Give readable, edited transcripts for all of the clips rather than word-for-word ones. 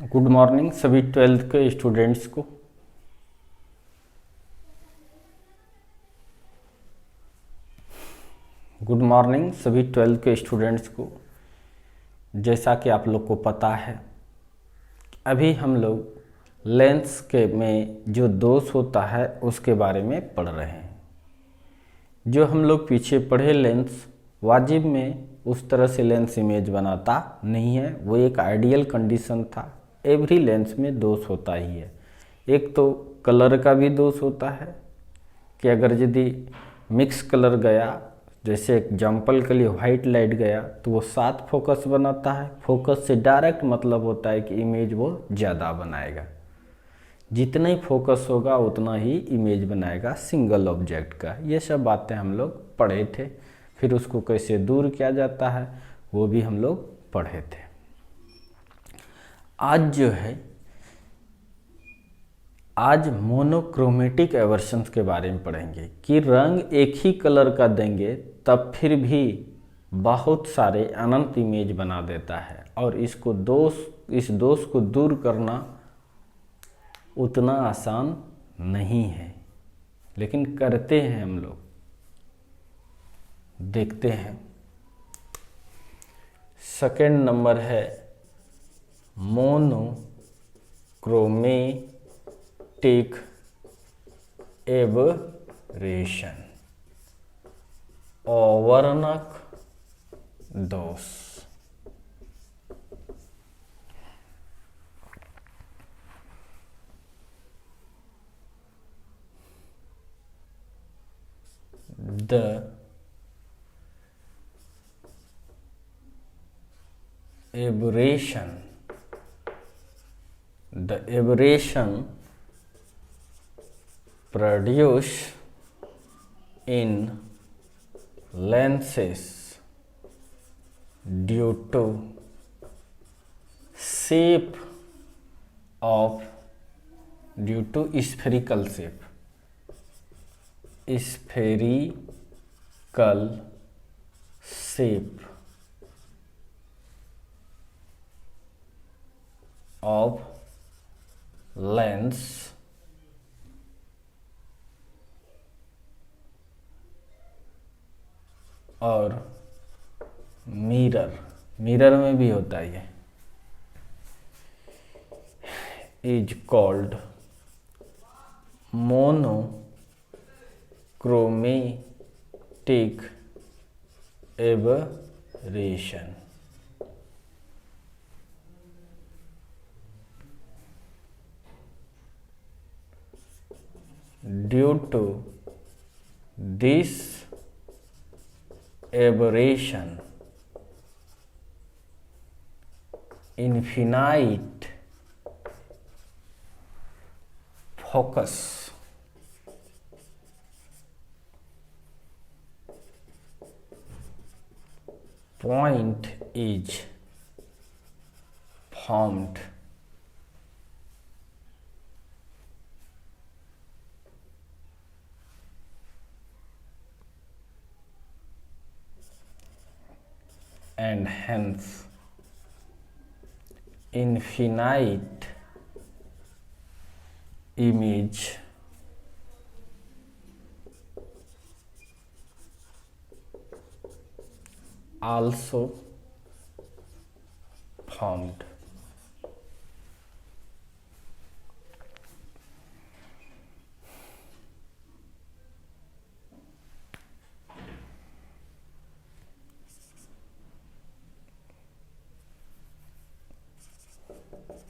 Good morning सभी 12th के students को। गुड मॉर्निंग सभी 12th के स्टूडेंट्स को। जैसा कि आप लोग को पता है, अभी हम लोग लेंस के में जो दोष होता है उसके बारे में पढ़ रहे हैं। जो हम लोग पीछे पढ़े लेंस वाजिब में उस तरह से लेंस इमेज बनाता नहीं है, वो एक आइडियल कंडीशन था। एवरी लेंस में दोष होता ही है। एक तो कलर का भी दोष होता है कि अगर यदि मिक्स कलर गया, जैसे एग्जाम्पल के लिए वाइट लाइट गया, तो वो 7 फोकस बनाता है। फोकस से डायरेक्ट मतलब होता है कि इमेज वो ज़्यादा बनाएगा। जितना ही फोकस होगा उतना ही इमेज बनाएगा सिंगल ऑब्जेक्ट का। ये सब बातें हम लोग पढ़े थे। फिर उसको कैसे दूर किया जाता है वो भी हम लोग पढ़े थे। आज मोनोक्रोमेटिक एवर्शंस के बारे में पढ़ेंगे कि रंग एक ही कलर का देंगे तब फिर भी बहुत सारे अनंत इमेज बना देता है, और इस दोष को दूर करना उतना आसान नहीं है, लेकिन करते हैं हम लोग। देखते हैं। सेकंड नंबर है मोनोक्रोमेटिक एबरेशन, अवर्णक दोष। The aberration produced in lenses due to spherical shape of lens और मिरर में भी होता है, is called monochromatic aberration. Due to this aberration, infinite focus point is formed and hence infinite image also formed.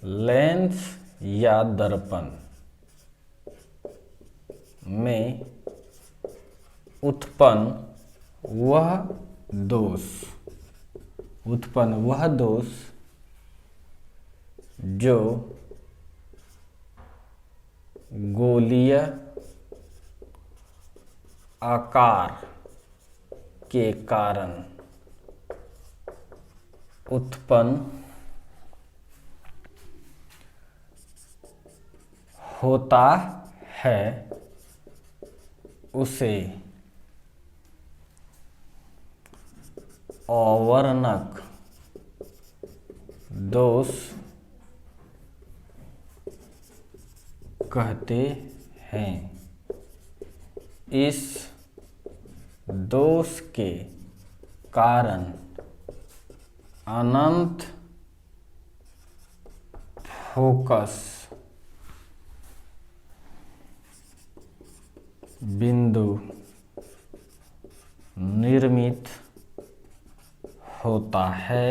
Lens या दर्पण में उत्पन्न वह दोष जो गोलीय आकार के कारण उत्पन्न होता है, उसे अवर्णक दोष कहते हैं। इस दोष के कारण अनंत फोकस बिंदु निर्मित होता है,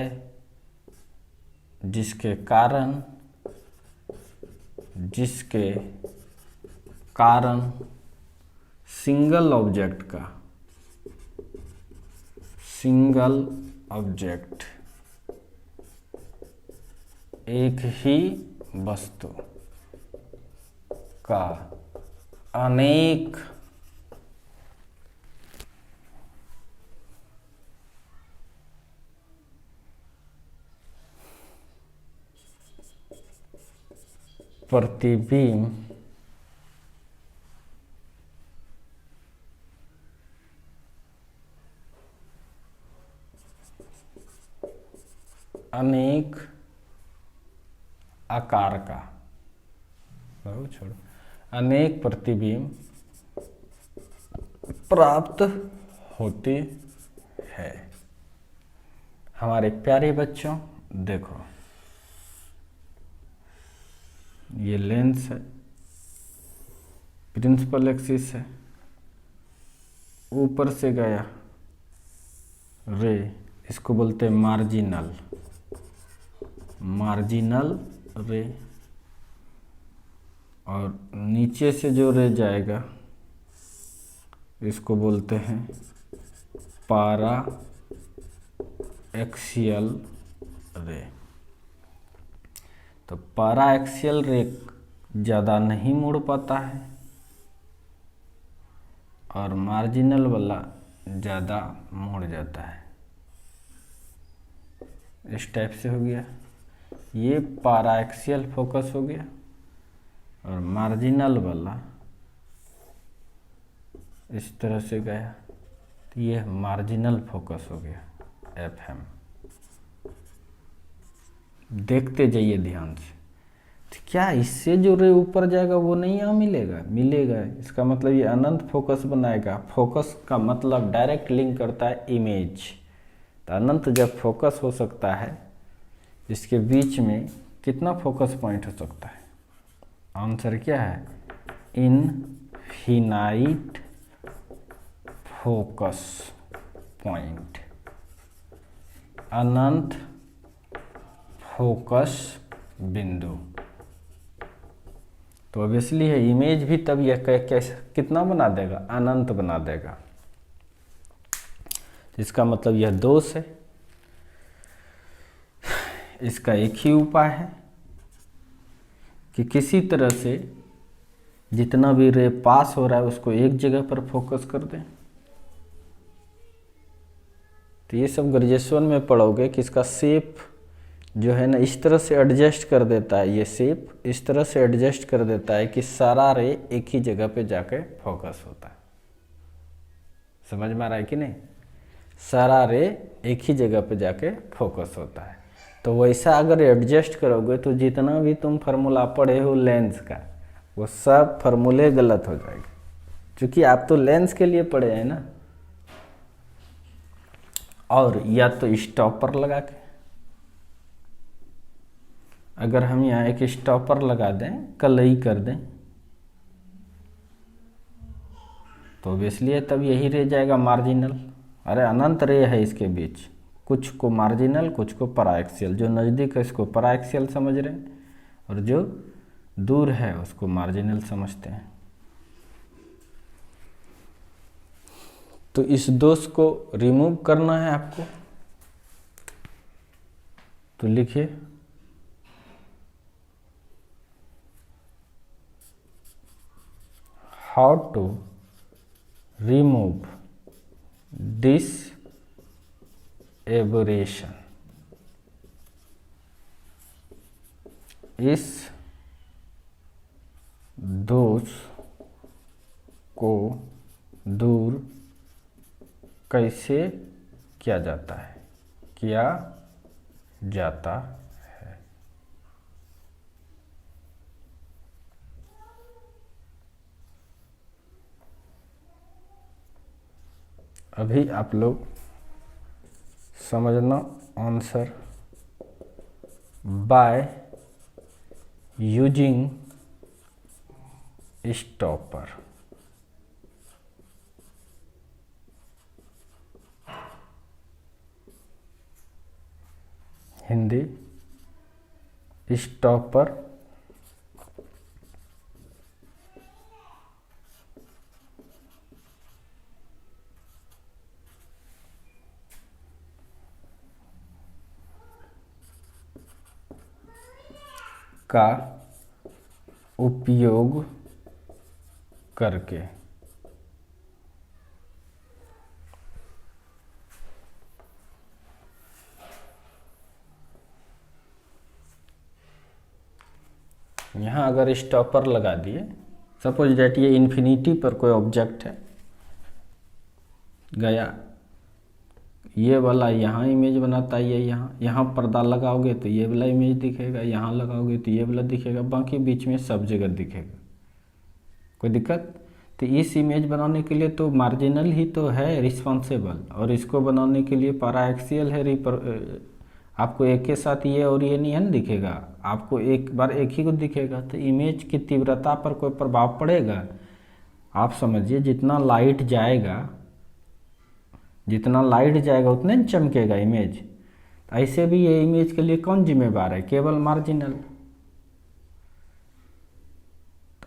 जिसके कारण सिंगल ऑब्जेक्ट एक ही वस्तु का अनेक प्रतिबिंब अनेक आकार का अनेक प्रतिबिंब प्राप्त होते हैं। हमारे प्यारे बच्चों, देखो ये लेंस है, प्रिंसिपल एक्सिस है, ऊपर से गया रे, इसको बोलते हैं मार्जिनल रे, और नीचे से जो रे जाएगा इसको बोलते हैं पारा एक्सियल रे। तो पारा एक्सियल रे ज़्यादा नहीं मुड़ पाता है और मार्जिनल वाला ज़्यादा मुड़ जाता है। इस टाइप से हो गया, ये पारा एक्सियल फोकस हो गया और मार्जिनल वाला इस तरह से गया, तो ये मार्जिनल फोकस हो गया FM। देखते जाइए ध्यान से। तो क्या इससे जो रे ऊपर जाएगा वो नहीं यहाँ मिलेगा। इसका मतलब ये अनंत फोकस बनाएगा। फोकस का मतलब डायरेक्ट लिंक करता है इमेज। तो अनंत जब फोकस हो सकता है, इसके बीच में कितना फोकस पॉइंट हो सकता है? आंसर क्या है? इनफिनाइट फोकस पॉइंट, अनंत फोकस बिंदु। तो ऑब्वियसली है, इमेज भी तब यह कैसे कितना बना देगा? अनंत बना देगा। इसका मतलब यह दोष है। इसका एक ही उपाय है कि किसी तरह से जितना भी रे पास हो रहा है उसको एक जगह पर फोकस कर दें। तो ये सब ग्रेजुएशन में पढ़ोगे कि इसका शेप जो है ना इस तरह से एडजस्ट कर देता है, ये शेप इस तरह से एडजस्ट कर देता है कि सारा रे एक ही जगह पे जाके फोकस होता है। समझ में आ रहा है कि नहीं? सारा रे एक ही जगह पे जाके फोकस होता है। तो वैसा अगर एडजस्ट करोगे तो जितना भी तुम फार्मूला पढ़े हो लेंस का, वो सब फार्मूले गलत हो जाएंगे, क्योंकि आप तो लेंस के लिए पढ़े हैं ना। और या तो स्टॉपर लगा के, अगर हम यहाँ एक स्टॉपर लगा दें, कलई कर दें, तो ऑब्वियसली तब यही रह जाएगा मार्जिनल। अरे अनंत रे है इसके बीच, कुछ को मार्जिनल कुछ को पराएक्सियल। जो नज़दीक है इसको पराएक्सियल समझ रहे हैं और जो दूर है उसको मार्जिनल समझते हैं। तो इस दोष को रिमूव करना है आपको, तो लिखिए how to remove this aberration. इस दोष को दूर कैसे किया जाता है? है। अभी आप लोग समझना answer by using stopper. Hindi stopper का उपयोग करके यहाँ अगर स्टॉपर लगा दिए, सपोज डेट ये इन्फिनिटी पर कोई ऑब्जेक्ट है गया, ये वाला यहाँ इमेज बनाता है, ये यहाँ पर्दा लगाओगे तो ये वाला इमेज दिखेगा, यहाँ लगाओगे तो ये वाला दिखेगा, बाकी बीच में सब जगह दिखेगा। कोई दिक्कत? तो इस इमेज बनाने के लिए तो मार्जिनल ही तो है रिस्पॉन्सिबल, और इसको बनाने के लिए पैरा एक्सियल है। आपको एक के साथ ये और ये नहीं है ना दिखेगा, आपको एक बार एक ही को दिखेगा। तो इमेज की तीव्रता पर कोई प्रभाव पड़ेगा? आप समझिए जितना लाइट जाएगा उतने न चमकेगा इमेज। ऐसे भी ये इमेज के लिए कौन जिम्मेवार है? केवल मार्जिनल।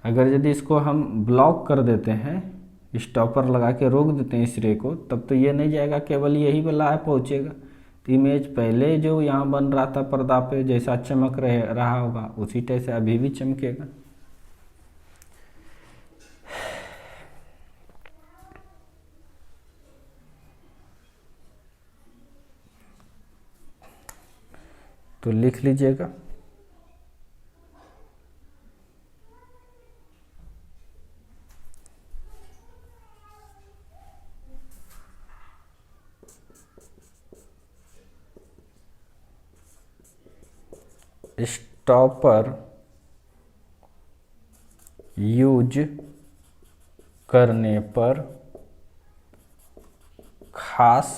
अगर यदि इसको हम ब्लॉक कर देते हैं, स्टॉपर लगा के रोक देते हैं इस रे को, तब तो ये नहीं जाएगा, केवल यही वाला है पहुँचेगा। तो इमेज पहले जो यहाँ बन रहा था पर्दा पे जैसा चमक रहा होगा उसी तरह से अभी भी चमकेगा। तो लिख लीजिएगा स्टॉपर यूज करने पर खास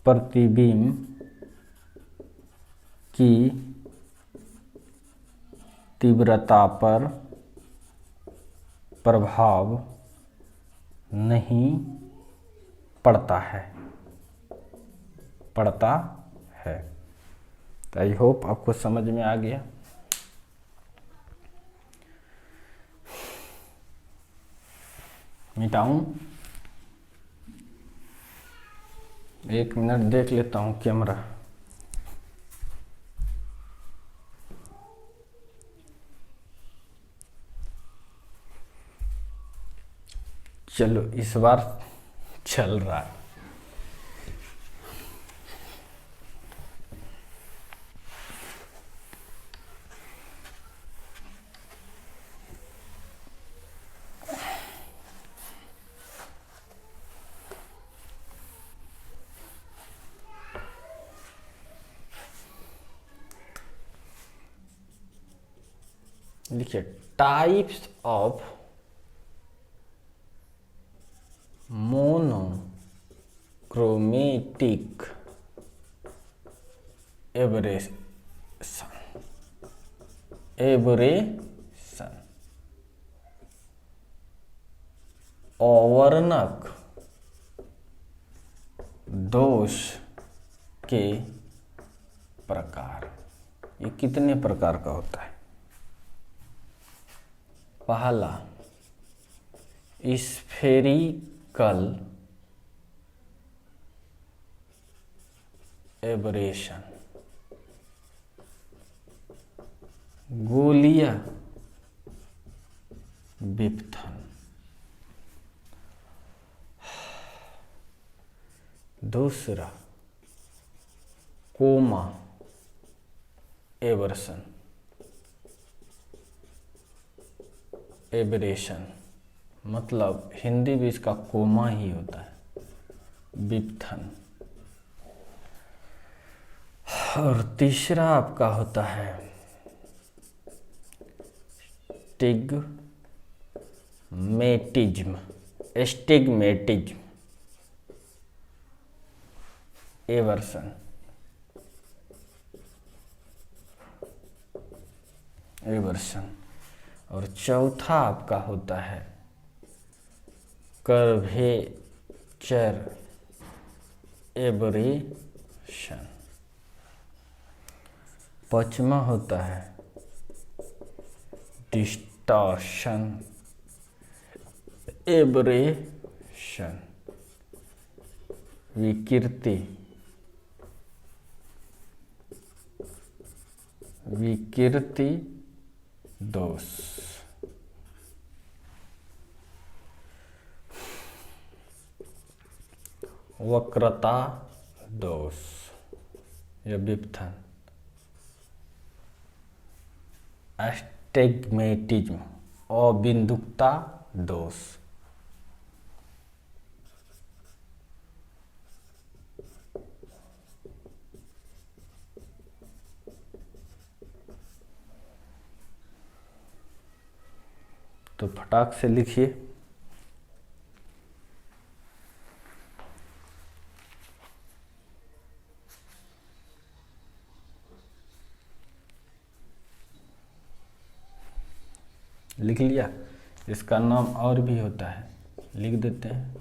प्रतिबिंब की तीव्रता पर प्रभाव नहीं पड़ता है। तो आई होप आपको समझ में आ गया। मिटाऊं? 1 मिनट देख लेता हूं कैमरा। चलो इस बार चल रहा है। देखिए टाइप्स ऑफ मोनोक्रोमेटिक एब्रेशन अवर्णक दोष के प्रकार। ये कितने प्रकार का होता है? पहला स्फेरिकल एब्रेशन, गोलीय विपथन। दूसरा कोमा एब्रेशन, मतलब हिंदी भी इसका कोमा ही होता है, विपथन। और तीसरा आपका होता है स्टिग्मेटिज्म। एवर्सन, और चौथा आपका होता है कर्वेचर एबरेशन। पांचवा होता है डिस्टॉर्शन एबरेशन, विकृति दोष। वक्रता दोष या विपथन, एस्टिग्मेटिज्म अबिंदुकता दोष। तो फटाक से लिखिए। लिख लिया। इसका नाम और भी होता है, लिख देते हैं।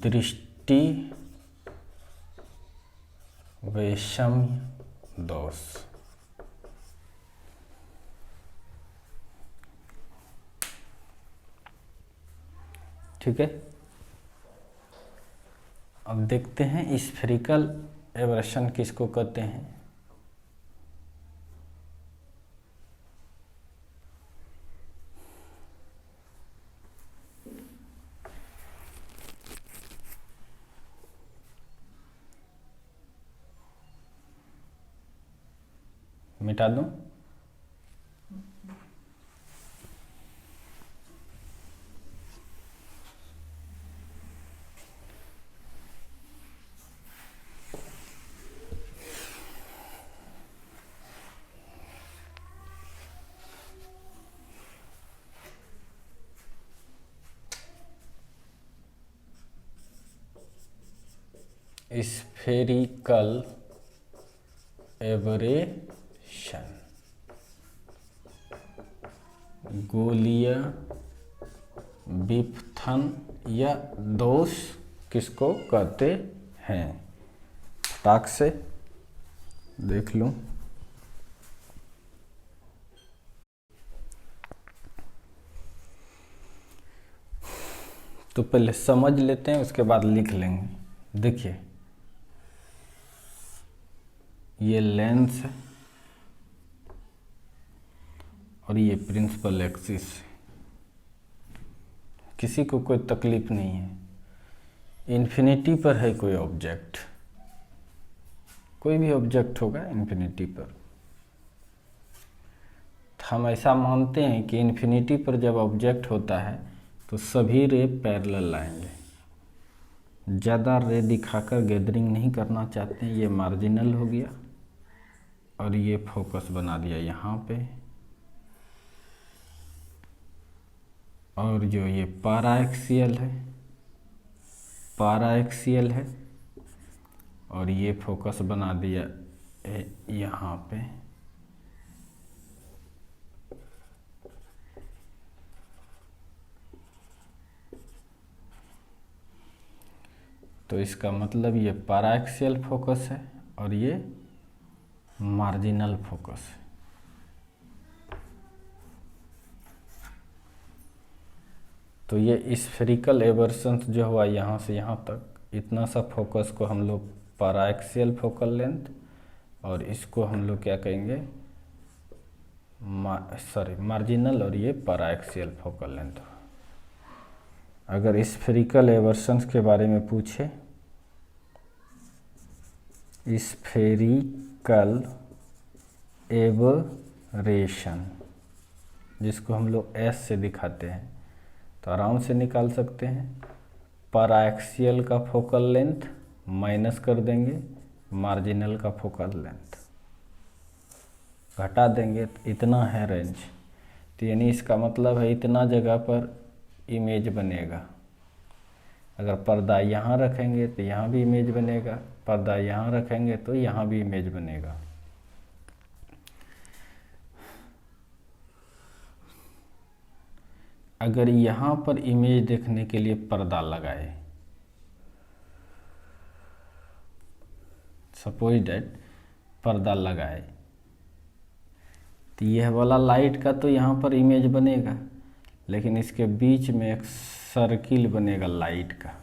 दृष्टि वैषम्य दोष। ठीक है। अब देखते हैं स्फेरिकल एबरेशन किसको कहते हैं। मिटा दूं? स्फेरिकल एबरेशन गोलीय विपथन या दोष किसको कहते हैं। फटाक से देख लूं। तो पहले समझ लेते हैं, उसके बाद लिख लेंगे। देखिए, ये लेंस है और ये प्रिंसिपल एक्सिस। किसी को कोई तकलीफ नहीं है। इन्फिनिटी पर है कोई ऑब्जेक्ट, कोई भी ऑब्जेक्ट होगा इन्फिनिटी पर। हम ऐसा मानते हैं कि इन्फिनिटी पर जब ऑब्जेक्ट होता है तो सभी रे पैरेलल आएंगे। ज़्यादा रे दिखाकर गैदरिंग नहीं करना चाहते हैं। ये मार्जिनल हो गया और ये फोकस बना दिया यहाँ पे, और जो ये पैराएक्सियल है और ये फोकस बना दिया यहाँ पे। तो इसका मतलब ये पैराएक्सियल फोकस है और ये मार्जिनल फोकस है। तो ये स्फेरिकल एबर्शन जो हुआ यहाँ से यहाँ तक, इतना सा फोकस को हम लोग पैराएक्सियल फोकल लेंथ, और इसको हम लोग क्या कहेंगे, मार्जिनल, और ये पैराएक्सियल फोकल लेंथ। अगर स्फेरिकल एबर्शन के बारे में पूछे, स्फेरिकल एबरेशन जिसको हम लोग एस से दिखाते हैं, तो आराम से निकाल सकते हैं। पैराएक्सियल का फोकल लेंथ माइनस कर देंगे मार्जिनल का फोकल लेंथ, घटा देंगे, तो इतना है रेंज। तो यानी इसका मतलब है इतना जगह पर इमेज बनेगा। अगर पर्दा यहाँ रखेंगे तो यहाँ भी इमेज बनेगा, पर्दा यहाँ रखेंगे तो यहाँ भी इमेज बनेगा। अगर यहाँ पर इमेज देखने के लिए पर्दा लगाए, सपोज दैट पर्दा लगाए, तो यह वाला लाइट का तो यहाँ पर इमेज बनेगा, लेकिन इसके बीच में एक सर्किल बनेगा लाइट का,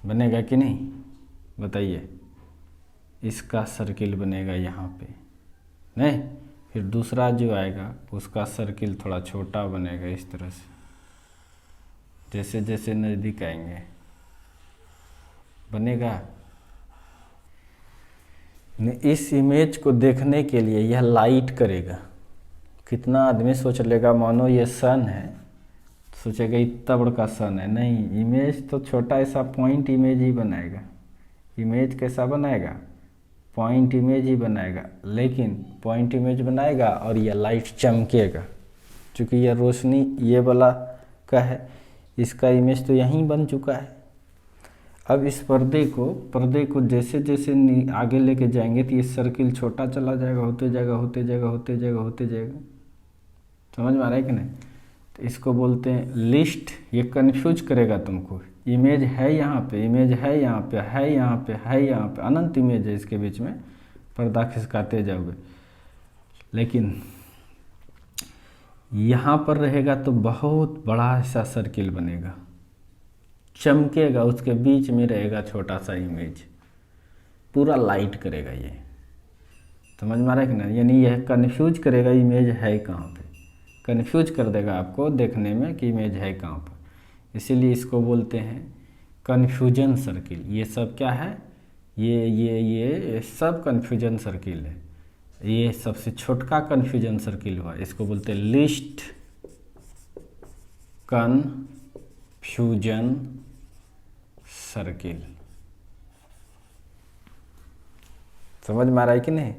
बनेगा कि नहीं बताइए? इसका सर्किल बनेगा यहाँ पे, नहीं? फिर दूसरा जो आएगा उसका सर्किल थोड़ा छोटा बनेगा इस तरह से, जैसे जैसे नज़दीक आएंगे बनेगा। इस इमेज को देखने के लिए यह लाइट करेगा। कितना आदमी सोच लेगा मानो ये सन है, सोचेगा इतना बड़ा सन है, नहीं, इमेज तो छोटा ऐसा पॉइंट इमेज ही बनाएगा। इमेज कैसा बनाएगा? पॉइंट इमेज ही बनाएगा, लेकिन पॉइंट इमेज बनाएगा और यह लाइट चमकेगा, क्योंकि यह रोशनी ये वाला का है, इसका इमेज तो यहीं बन चुका है। अब इस पर्दे को जैसे जैसे आगे लेके जाएंगे तो ये सर्किल छोटा चला जाएगा, होते जाएगा। समझ में आ रहा है कि नहीं? तो इसको बोलते हैं लिस्ट। ये कंफ्यूज करेगा तुमको। इमेज है यहाँ पे, इमेज है यहाँ पे, है यहाँ पे, है यहाँ पे, अनंत इमेज है इसके बीच में, पर्दा खिसकाते जाओगे। लेकिन यहाँ पर रहेगा तो बहुत बड़ा ऐसा सर्किल बनेगा, चमकेगा, उसके बीच में रहेगा छोटा सा इमेज, पूरा लाइट करेगा। ये समझ में आ रहा है कि नहीं? यानी यह कंफ्यूज करेगा इमेज है कहाँ पे, कंफ्यूज कर देगा आपको देखने में कि इमेज है कहाँ पर। इसीलिए इसको बोलते हैं कन्फ्यूजन सर्किल। ये सब क्या है? ये सब कन्फ्यूजन सर्किल है। ये सबसे छोटका कन्फ्यूजन सर्किल हुआ, इसको बोलते हैं लिस्ट कन्फ्यूजन सर्किल। समझ में आ रहा है कि नहीं?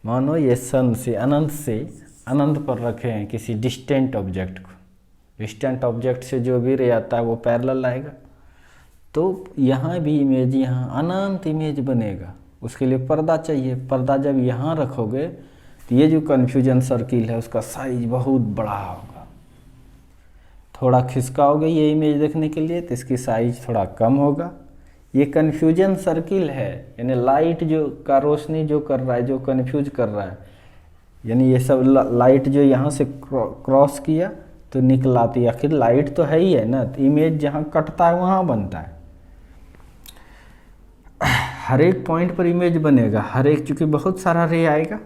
मानो ये सन से अनंत पर रखे हैं किसी डिस्टेंट ऑब्जेक्ट को, डिस्टेंट ऑब्जेक्ट से जो भी रे आता है वो पैरेलल आएगा, तो यहाँ भी इमेज, यहाँ अनंत इमेज बनेगा। उसके लिए पर्दा चाहिए। पर्दा जब यहाँ रखोगे तो ये जो कन्फ्यूजन सर्किल है उसका साइज बहुत बड़ा होगा। थोड़ा खिसकाओगे ये इमेज देखने के लिए तो इसकी साइज थोड़ा कम होगा। ये कन्फ्यूजन सर्किल है, यानी लाइट जो का रोशनी जो कर रहा है, जो कन्फ्यूज कर रहा है, यानी ये सब लाइट जो यहाँ से क्रॉस किया तो निकला, तो आखिर लाइट तो है ही है ना, तो इमेज जहाँ कटता है वहाँ बनता है। हर एक पॉइंट पर इमेज बनेगा, हर एक, चूँकि बहुत सारा रे आएगा।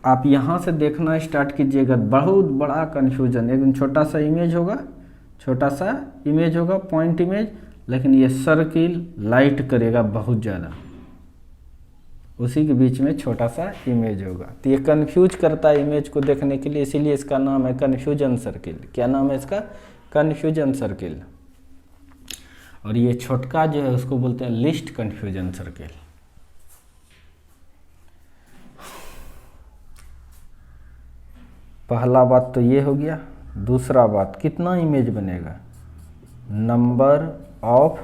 आप यहाँ से देखना स्टार्ट कीजिएगा, बहुत बड़ा कन्फ्यूजन, एकदम छोटा सा इमेज होगा, पॉइंट इमेज, लेकिन ये सर्किल लाइट करेगा बहुत ज़्यादा, उसी के बीच में छोटा सा इमेज होगा। तो ये कन्फ्यूज करता है इमेज को देखने के लिए, इसीलिए इसका नाम है कन्फ्यूजन सर्किल। क्या नाम है इसका? Confusion circle. और ये छोटका जो है उसको बोलते हैं लिस्ट कन्फ्यूजन सर्किल। पहला बात तो ये हो गया। दूसरा बात, कितना इमेज बनेगा? Number of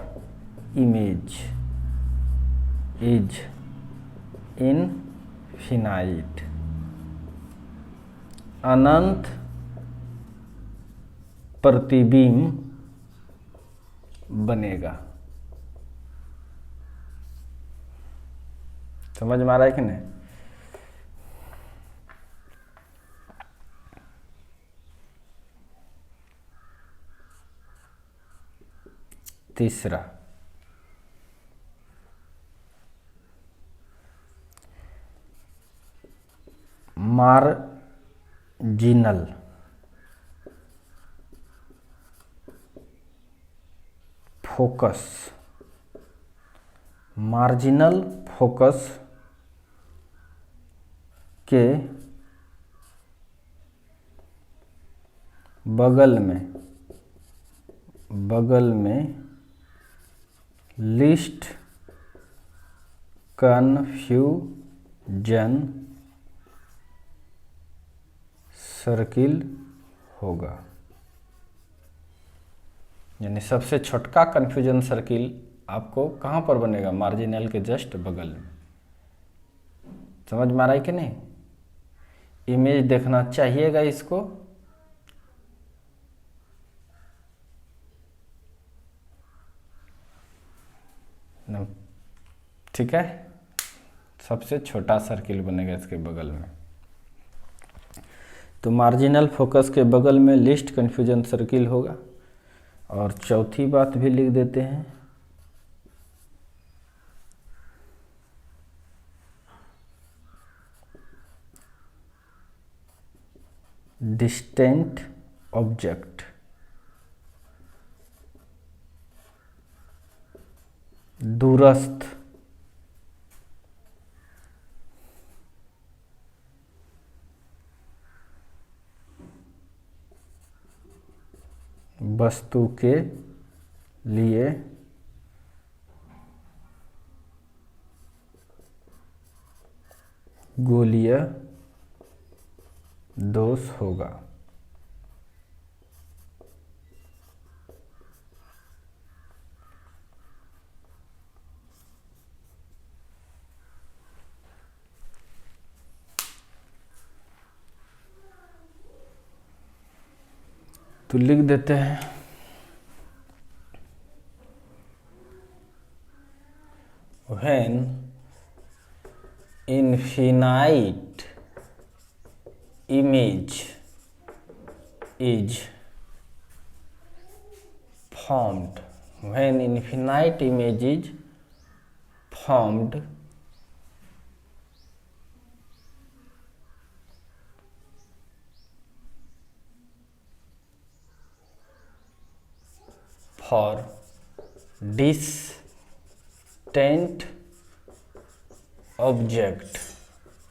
image is infinite. अनंत प्रतिबिंब बनेगा। समझ में आ रहा है कि नहीं? तीसरा, मार्जिनल फोकस। मार्जिनल फोकस के बगल में लिस्ट कन्फ्यूजन सर्किल होगा। यानी सबसे छोटका कन्फ्यूजन सर्किल आपको कहाँ पर बनेगा? मार्जिनल के जस्ट बगल में। समझ में आ रहा है कि नहीं? इमेज देखना चाहिएगा इसको। ठीक है, सबसे छोटा सर्किल बनेगा इसके बगल में। तो मार्जिनल फोकस के बगल में लीस्ट कन्फ्यूजन सर्किल होगा। और चौथी बात भी लिख देते हैं, डिस्टेंट ऑब्जेक्ट, दूरस्थ वस्तु के लिए गोलीय दोष होगा। तो लिख देते हैं, when infinite image is formed, when infinite image is formed for distant object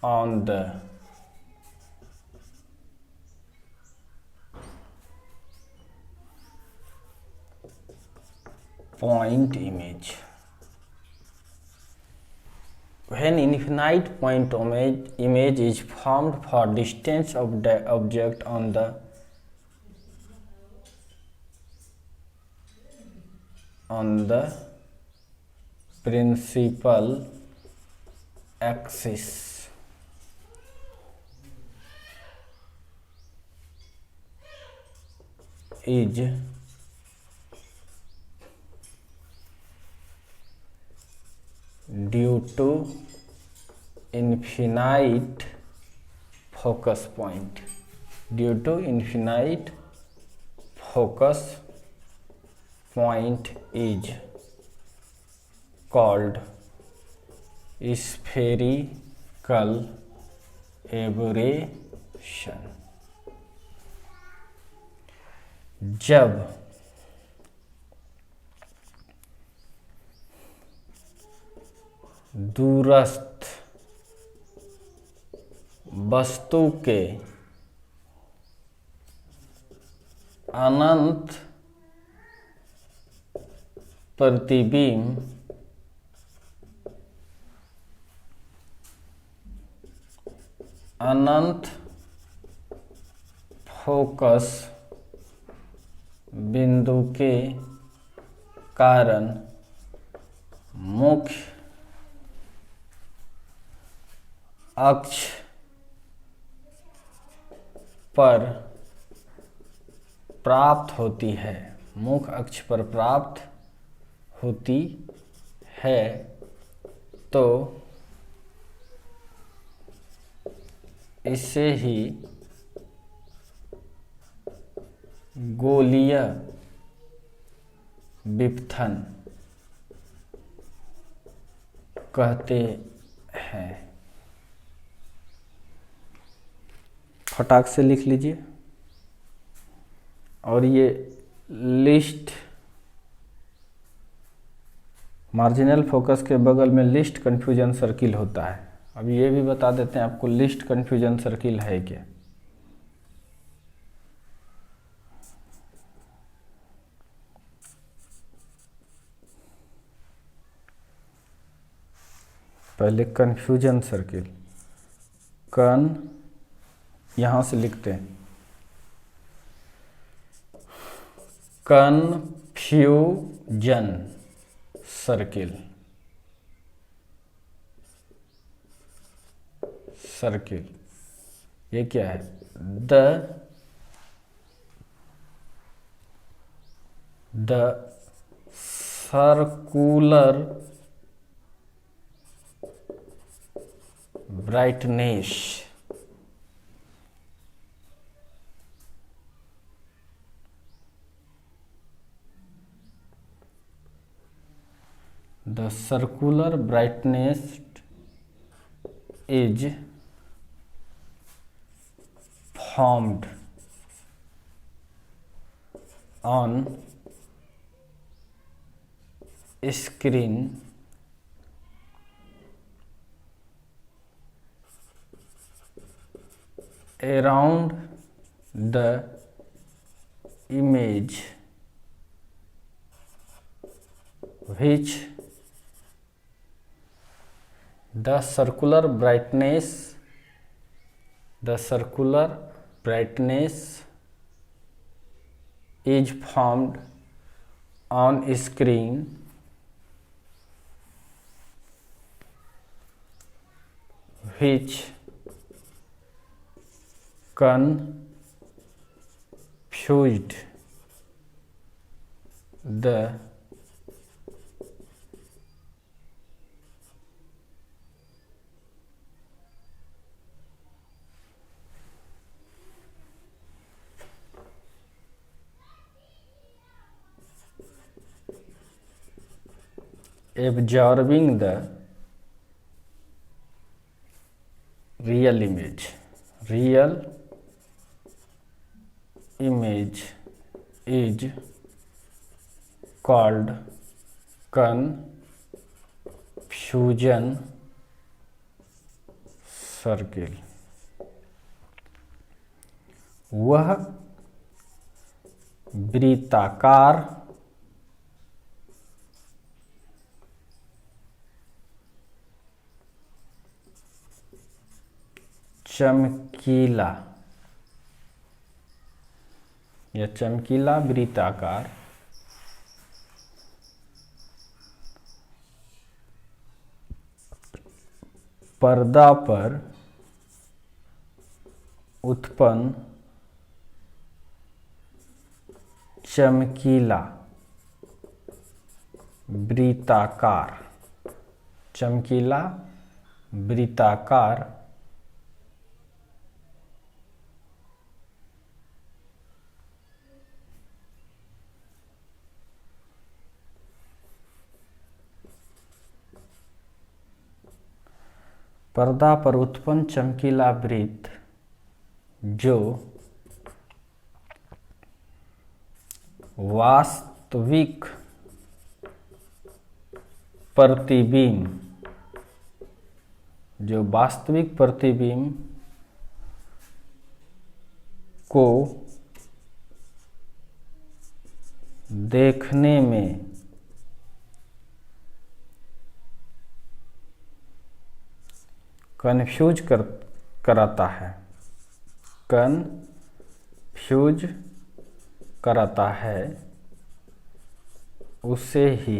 on the point image, when infinite point image is formed for distance of the object on the principal axis is due to infinite focus point, due to infinite focus point is called spherical aberration। जब दूरस्थ वस्तु के अनंत प्रतिबिंब अनंत focus बिंदु के कारण मुख्य अक्ष पर प्राप्त होती है, मुख्य अक्ष पर प्राप्त होती है, तो इसे ही गोलीय विपथन कहते हैं। फटाक से लिख लीजिए। और ये लिस्ट मार्जिनल फोकस के बगल में लिस्ट कन्फ्यूजन सर्किल होता है। अब ये भी बता देते हैं आपको लिस्ट कन्फ्यूजन सर्किल है क्या। पहले कन्फ्यूजन सर्किल, कन यहां से लिखते हैं, कन्फ्यूजन फ्यूजन सर्किल, सर्किल ये क्या है? The circular brightness the circular brightness is formed on screen around the image which the circular brightness is formed on screen which confused the absorbing the real image is called confusion circle। वह वृत्ताकार चमकीला या चमकीला वृत्ताकार पर्दा पर उत्पन्न चमकीला वृत्ताकार पर्दा पर उत्पन्न चमकीला वृत्त जो वास्तविक प्रतिबिंब को देखने में कन्फ्यूज कराता है, उसे ही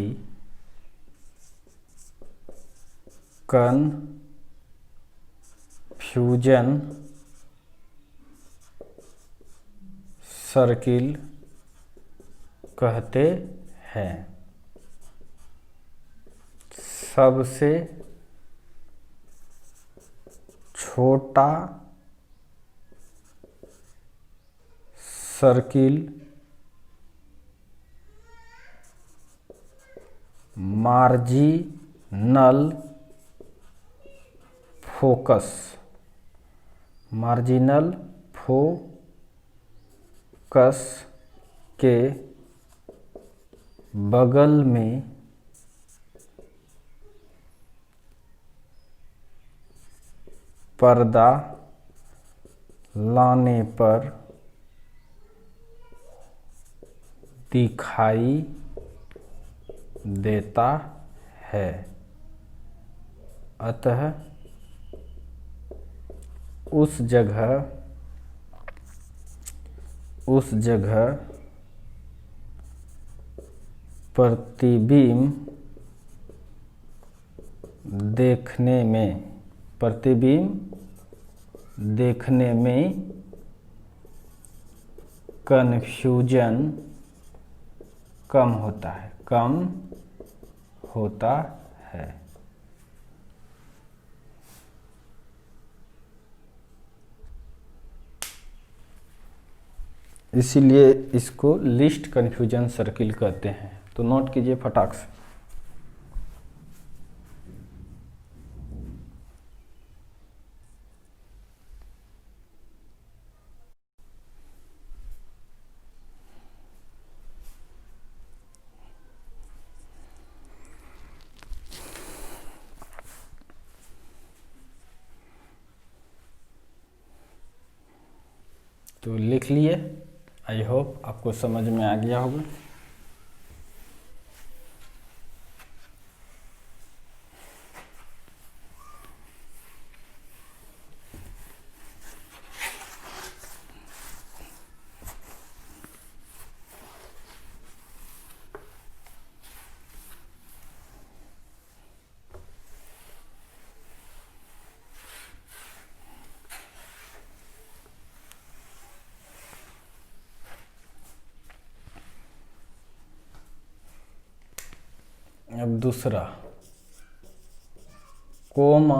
कन्फ्यूजन सर्किल कहते हैं। सबसे छोटा सर्किल मार्जिनल फोकस के बगल में पर्दा लाने पर दिखाई देता है। अतः उस जगह प्रतिबिंब देखने में, प्रतिबिंब देखने में कन्फ्यूजन कम होता है, कम होता है। इसीलिए इसको लिस्ट कन्फ्यूजन सर्किल कहते हैं। तो नोट कीजिए फटाक से। तो लिख लिए। आई होप आपको समझ में आ गया होगा। अब दूसरा, कोमा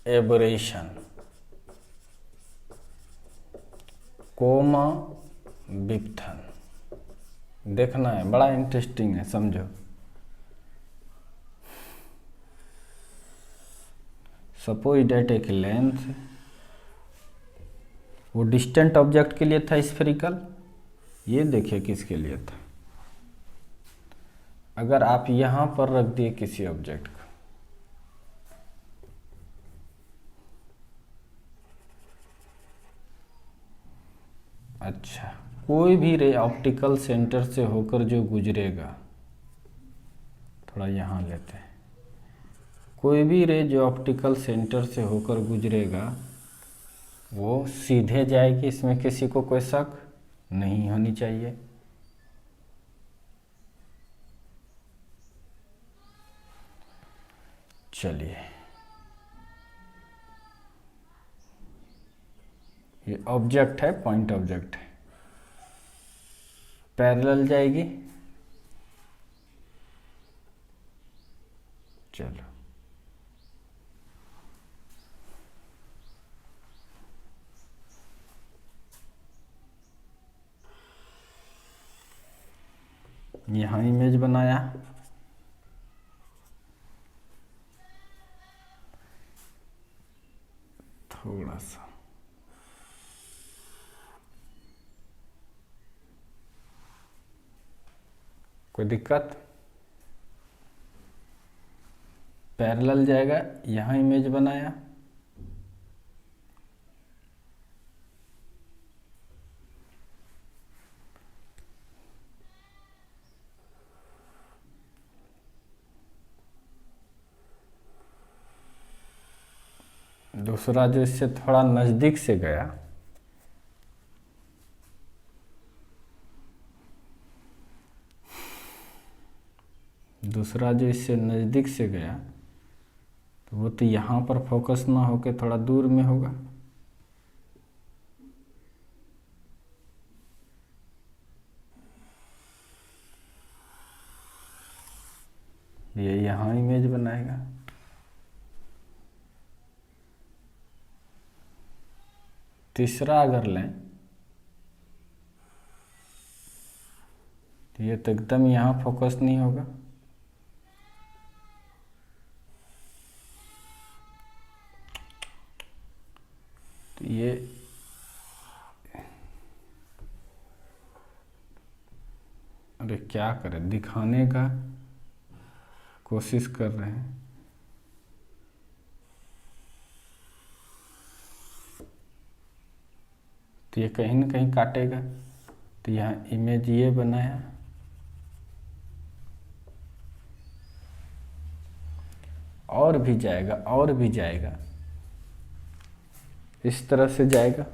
एबरेशन, कोमा विपथन देखना है, बड़ा इंटरेस्टिंग है, समझो। सपोज डेट एक लेंथ, वो डिस्टेंट ऑब्जेक्ट के लिए था स्फेरिकल, ये देखिए किसके लिए था। अगर आप यहां पर रख दिए किसी ऑब्जेक्ट को, अच्छा, कोई भी रे ऑप्टिकल सेंटर से होकर जो गुजरेगा, थोड़ा यहाँ लेते हैं, कोई भी रे जो ऑप्टिकल सेंटर से होकर गुजरेगा वो सीधे जाएगी, इसमें किसी को कोई शक नहीं होनी चाहिए। चलिए, ये ऑब्जेक्ट है, पॉइंट ऑब्जेक्ट है, पैरेलल जाएगी। चलो, यहाँ इमेज बनाया, थोड़ा सा कोई दिक्कत, पैरेलल जाएगा, यहाँ इमेज बनाया, दूसरा जो इससे थोड़ा नज़दीक से गया, दूसरा जो इससे नज़दीक से गया तो वो तो यहाँ पर फोकस ना होके थोड़ा दूर में होगा। ये यहाँ इमेज बनाएगा, तीसरा अगर लें तो ये तो एकदम यहाँ फोकस नहीं होगा, तो ये अरे क्या करें, दिखाने का कोशिश कर रहे हैं। तो ये कहीं ना कहीं काटेगा, तो यहाँ इमेज ये बनाया, और भी जाएगा, और भी जाएगा, इस तरह से जाएगा।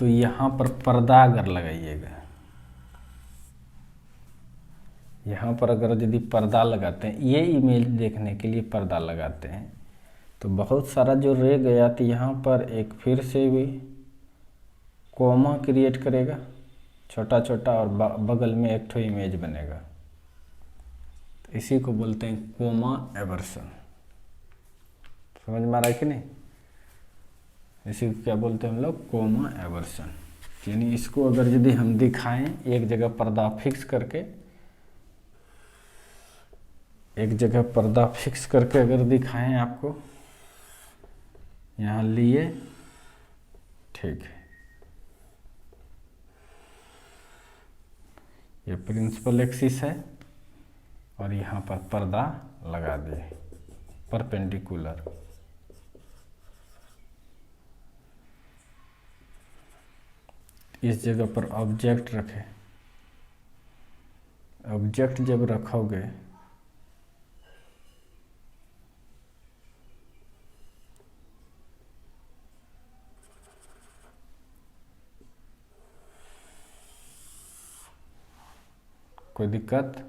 तो यहाँ पर पर्दा अगर लगाइएगा, यहाँ पर अगर यदि पर्दा लगाते हैं, ये इमेज देखने के लिए पर्दा लगाते हैं, तो बहुत सारा जो रह गया तो यहाँ पर एक फिर से भी कोमा क्रिएट करेगा छोटा छोटा, और बगल में एक ठो इमेज बनेगा। तो इसी को बोलते हैं कोमा एवर्सन। समझ में आ रहा है कि नहीं? इसी को क्या बोलते हैं हम लोग? Coma aberration. यानी इसको अगर यदि हम दिखाएं एक जगह पर्दा फिक्स करके, एक जगह पर्दा फिक्स करके अगर दिखाएं आपको, यहाँ लिए, ठीक है, ये प्रिंसिपल एक्सिस है और यहाँ पर पर्दा लगा दिए परपेंडिकुलर। इस जगह पर ऑब्जेक्ट रखें। ऑब्जेक्ट जब रखोगे कोई दिक्कत?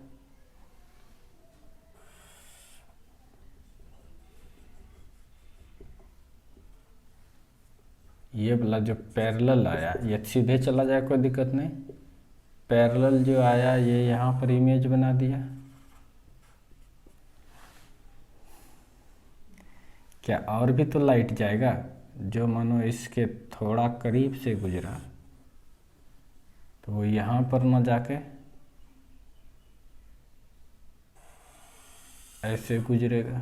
ये वाला जो पैरेलल आया ये सीधे चला जाए, कोई दिक्कत नहीं। पैरेलल जो आया ये यहाँ पर इमेज बना दिया। क्या और भी तो लाइट जाएगा? जो मानो इसके थोड़ा करीब से गुजरा तो वो यहाँ पर न जाके ऐसे गुजरेगा,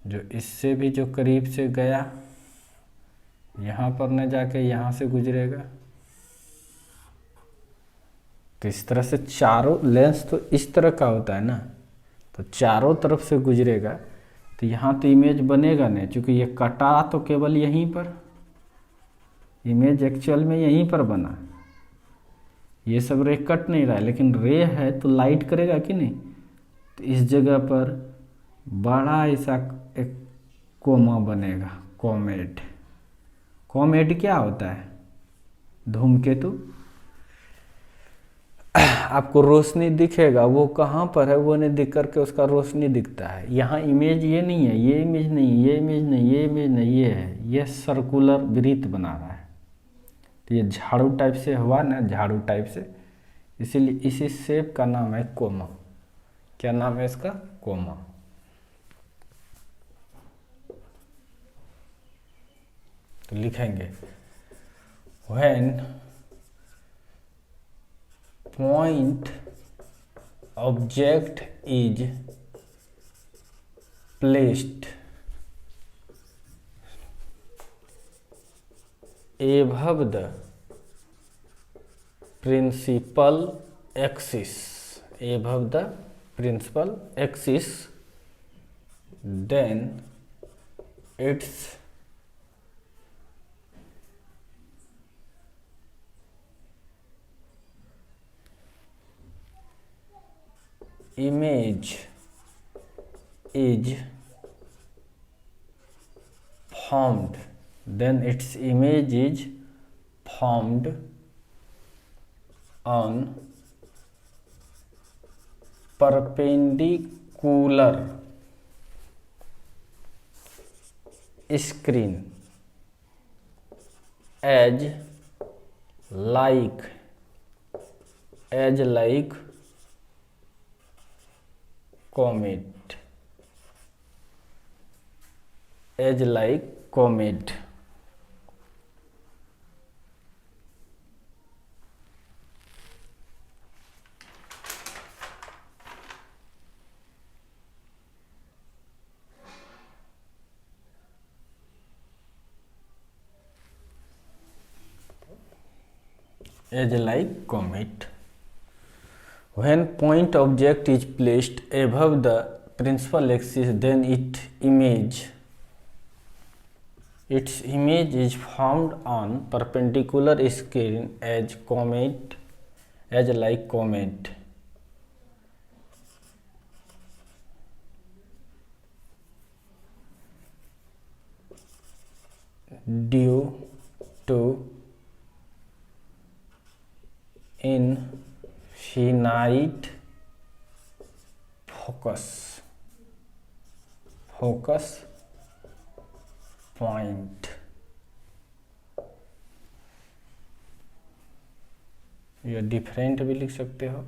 जो इससे भी जो करीब से गया यहाँ पर न जाके यहाँ से गुजरेगा। तो इस तरह से चारों लेंस तो इस तरह का होता है ना, तो चारों तरफ से गुजरेगा। तो यहाँ तो इमेज बनेगा नहीं, क्योंकि ये कटा तो केवल यहीं पर, इमेज एक्चुअल में यहीं पर बना। ये सब रे कट नहीं रहा है, लेकिन रे है तो लाइट करेगा कि नहीं? तो इस जगह पर बड़ा ऐसा एक कोमा बनेगा, कॉमेट। कॉमेट क्या होता है? धूमकेतु। आपको रोशनी दिखेगा, वो कहाँ पर है वो नहीं दिख करके उसका रोशनी दिखता है। यहाँ इमेज ये नहीं है, ये इमेज नहीं, ये इमेज नहीं, ये इमेज नहीं, ये है, ये सर्कुलर वृत्त बना रहा है। तो ये झाड़ू टाइप से हुआ ना, झाड़ू टाइप से, इसीलिए इसी शेप का नाम है कोमा। क्या नाम है इसका? कोमा। तो लिखेंगे when point object is placed above the principal axis, above the principal axis, then its image is formed, then its image is formed on perpendicular screen as like comet, as like comet। as like comet। When point object is placed above the principal axis, then its image is formed on perpendicular screen as like comet। Due to infinite focus point. या different भी लिख सकते हो।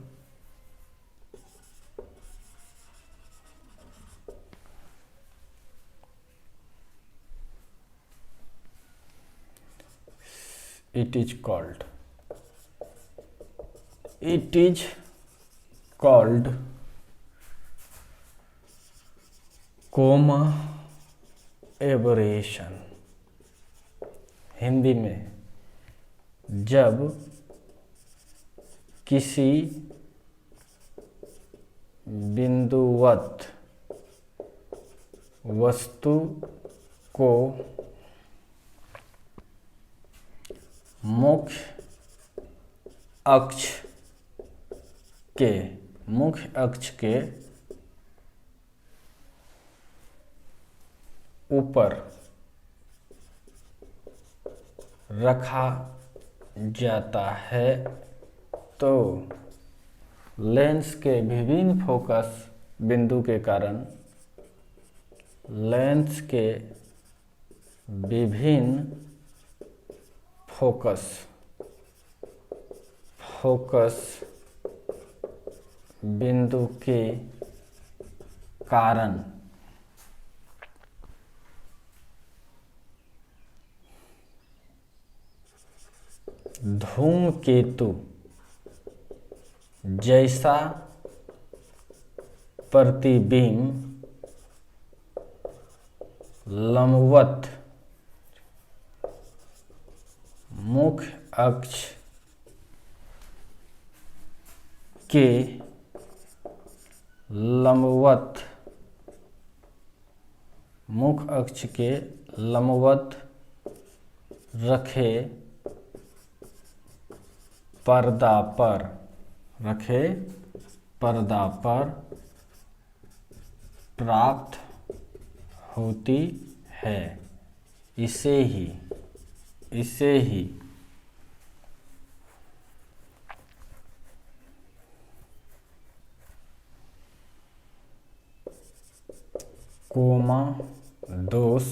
It is called coma aberration. Hindi में जब किसी बिंदुवत वस्तु को मुख्य अक्ष के ऊपर रखा जाता है तो लेंस के विभिन्न फोकस बिंदु के कारण लेंस के विभिन्न फोकस बिंदु के कारण धूमकेतु जैसा प्रतिबिंब लंबवत मुख्य अक्ष के लंबवत रखे पर्दा पर प्राप्त होती है। इसे ही कोमा दोष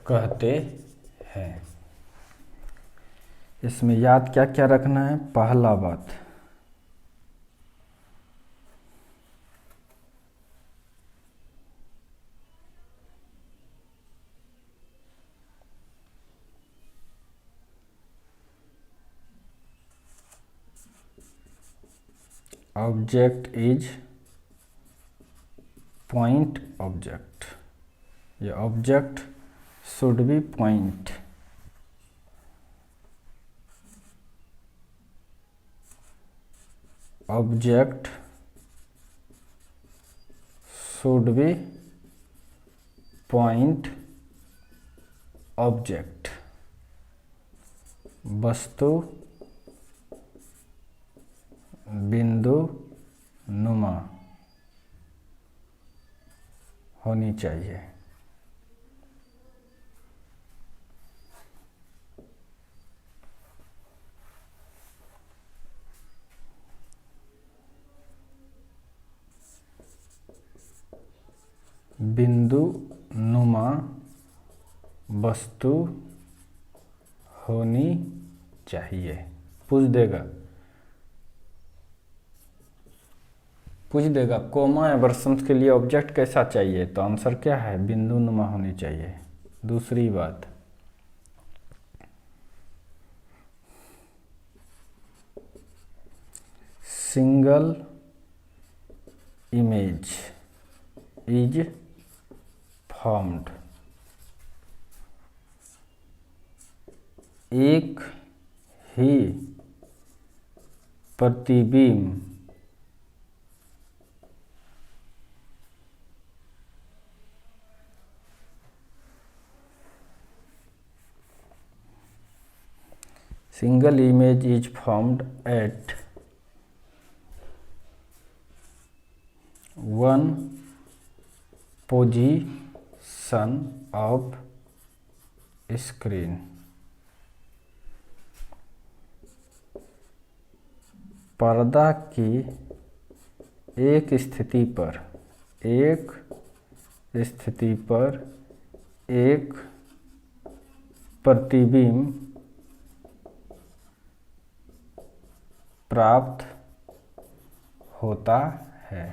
कहते हैं। इसमें याद क्या क्या रखना है? पहला बात, ऑब्जेक्ट इज पॉइंट ऑब्जेक्ट। ये object should be point. Object should be point object. वस्तु बिंदु नुमा होनी चाहिए। बिंदु नुमा वस्तु होनी चाहिए। पूछ देगा कोमा एबरसेंस के लिए ऑब्जेक्ट कैसा चाहिए, तो आंसर क्या है? बिंदु नुमा होनी चाहिए। दूसरी बात, सिंगल इमेज इज फॉर्म्ड। एक ही प्रतिबिंब single image is formed at one position of screen पर्दा की एक स्थिति पर एक प्रतिबिंब प्राप्त होता है।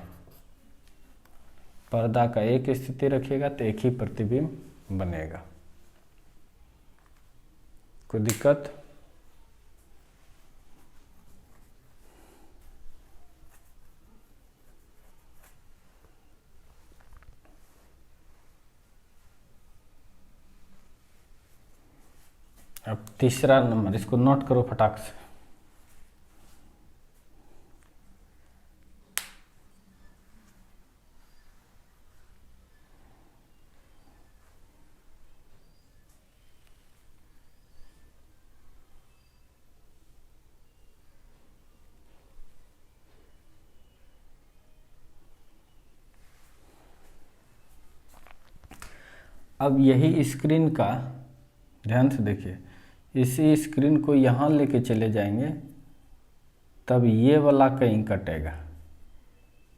पर्दा का एक स्थिति रखिएगा तो एक ही प्रतिबिंब बनेगा। कोई दिक्कत? अब तीसरा नंबर, इसको नोट करो फटाक से। अब यही स्क्रीन का ध्यान से देखिए, इसी स्क्रीन को यहाँ लेके चले जाएंगे तब ये वाला कहीं कटेगा,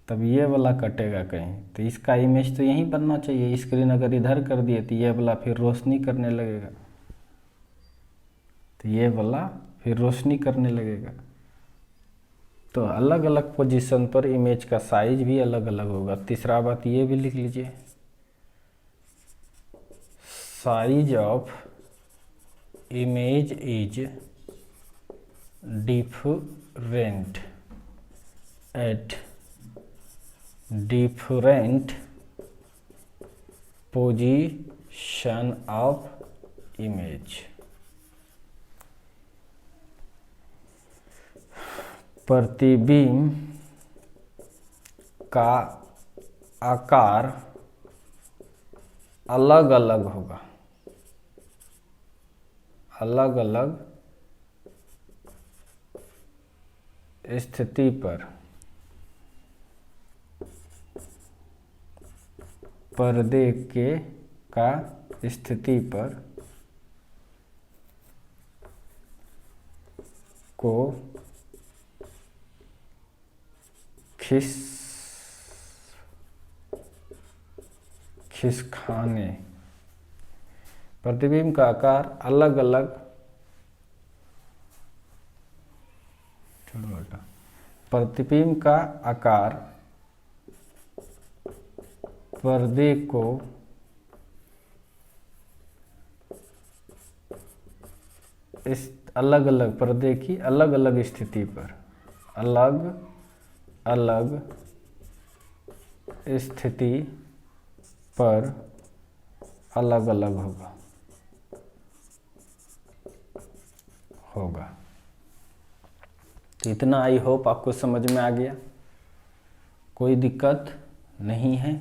कहीं, तो इसका इमेज तो यहीं बनना चाहिए। स्क्रीन अगर इधर कर दिए तो ये वाला फिर रोशनी करने लगेगा, तो अलग अलग पोजीशन पर इमेज का साइज भी अलग अलग होगा। तीसरा बात ये भी लिख लीजिए, size of image is different at different position of image. प्रतिबिंब का आकार अलग अलग होगा, अलग अलग स्थिति पर पर्दे के का स्थिति पर को खिसकाने, प्रतिबिंब का आकार अलग अलग, प्रतिबिंब का आकार पर्दे को इस अलग अलग पर्दे की अलग अलग स्थिति पर, अलग अलग स्थिति पर अलग अलग होगा। तो इतना आई होप आपको समझ में आ गया, कोई दिक्कत नहीं है।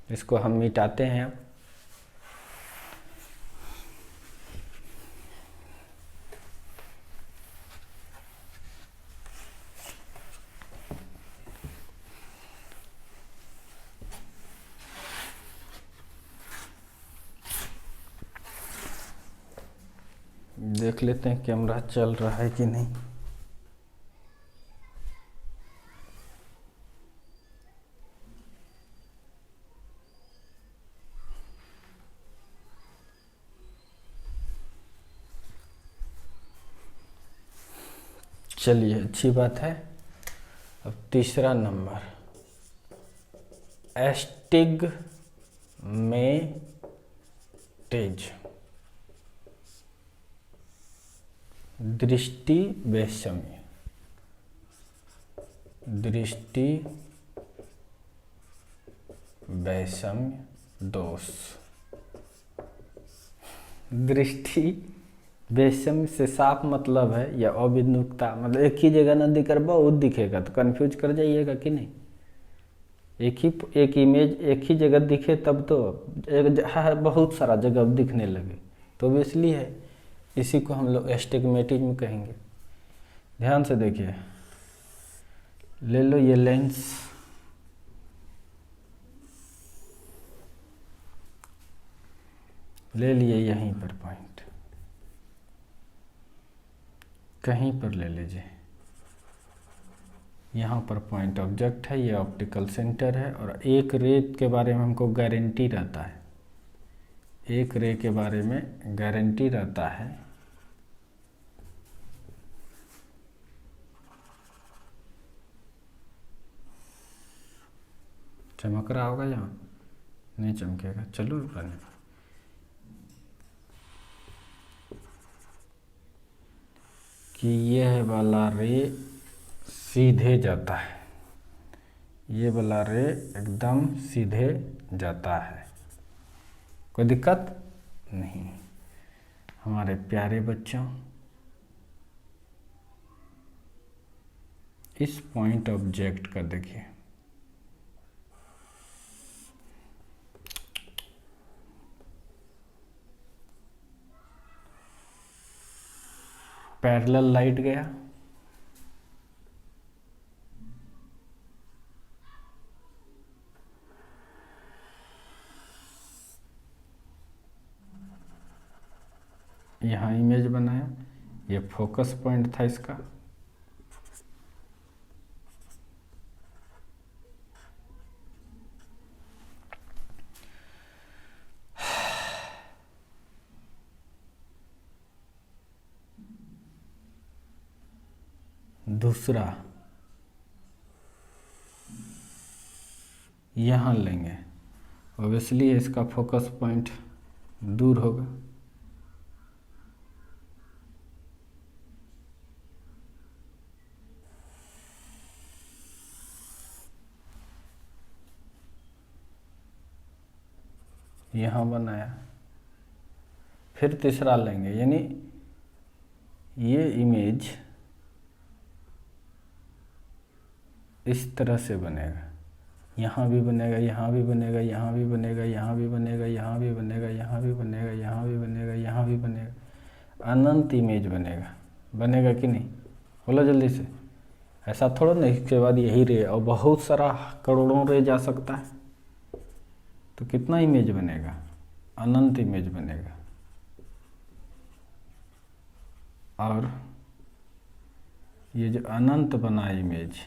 इसको हम मिटाते हैं अब। देख लेते हैं कैमरा चल रहा है कि नहीं। चलिए, अच्छी बात है। अब तीसरा नंबर, एस्टिग्मेटिज, दृष्टि वैषम्य, दृष्टि वैषम्य दोष। दृष्टि वैषम्य से साफ मतलब है या अभिमुखता, मतलब एक ही जगह न दिख बहुत दिखेगा तो कंफ्यूज कर जाइएगा कि नहीं। एक इमेज एक ही जगह दिखे तब तो बहुत सारा जगह दिखने लगे, तो इसलिए है। इसी को हम लोग एस्टिग्मेटिज्म कहेंगे। ध्यान से देखिए, ले लो ये लेंस, ले लिए यहीं पर पॉइंट, कहीं पर ले लीजिए, यहाँ पर पॉइंट ऑब्जेक्ट है, ये ऑप्टिकल सेंटर है। और एक रे के बारे में हमको गारंटी रहता है, एक रे के बारे में गारंटी रहता है चमक रहा होगा, यहाँ नहीं चमकेगा, चलो बने, कि यह वाला रे सीधे जाता है, ये वाला रे एकदम सीधे जाता है, कोई दिक्कत नहीं। हमारे प्यारे बच्चों, इस पॉइंट ऑब्जेक्ट का देखिए, पैरेलल लाइट गया, यहाँ इमेज बनाया, ये फोकस पॉइंट था इसका, दूसरा यहाँ लेंगे, ऑब्वियसली इसका फोकस पॉइंट दूर होगा, यहाँ बनाया। फिर तीसरा लेंगे, यानी ये इमेज इस तरह से बनेगा, यहाँ भी बनेगा, यहाँ भी बनेगा, यहाँ भी बनेगा, यहाँ भी बनेगा, यहाँ भी बनेगा, यहाँ भी बनेगा, यहाँ भी बनेगा, यहाँ भी बनेगा, अनंत इमेज बनेगा, बनेगा कि नहीं? बोलो जल्दी से। ऐसा थोड़ा नहीं इसके बाद यही रे और बहुत सारा करोड़ों रे जा सकता है, तो कितना इमेज बनेगा? अनंत इमेज बनेगा। और ये जो अनंत बना इमेज,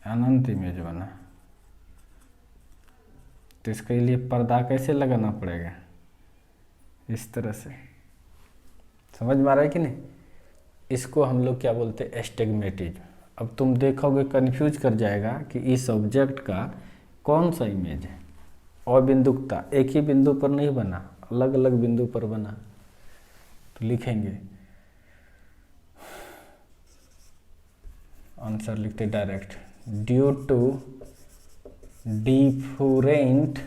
अनंत इमेज बना, तो इसके लिए पर्दा कैसे लगाना पड़ेगा? इस तरह से। समझ में आ रहा है कि नहीं? इसको हम लोग क्या बोलते हैं? एस्टिग्मेटिज्म। अब तुम देखोगे कंफ्यूज कर जाएगा कि इस ऑब्जेक्ट का कौन सा इमेज है। और बिंदुकता एक ही बिंदु पर नहीं बना, अलग अलग बिंदु पर बना, तो लिखेंगे आंसर लिखते direct, due to different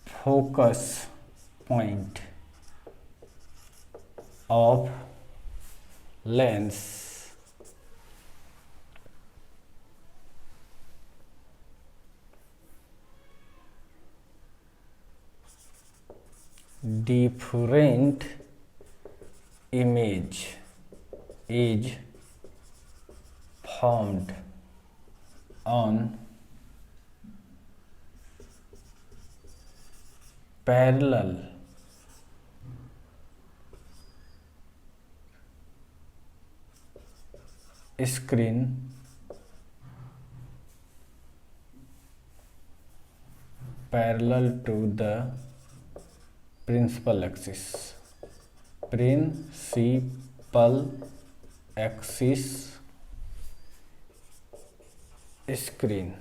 focus point of lens different image is formed on parallel screen parallel to the principal axis screen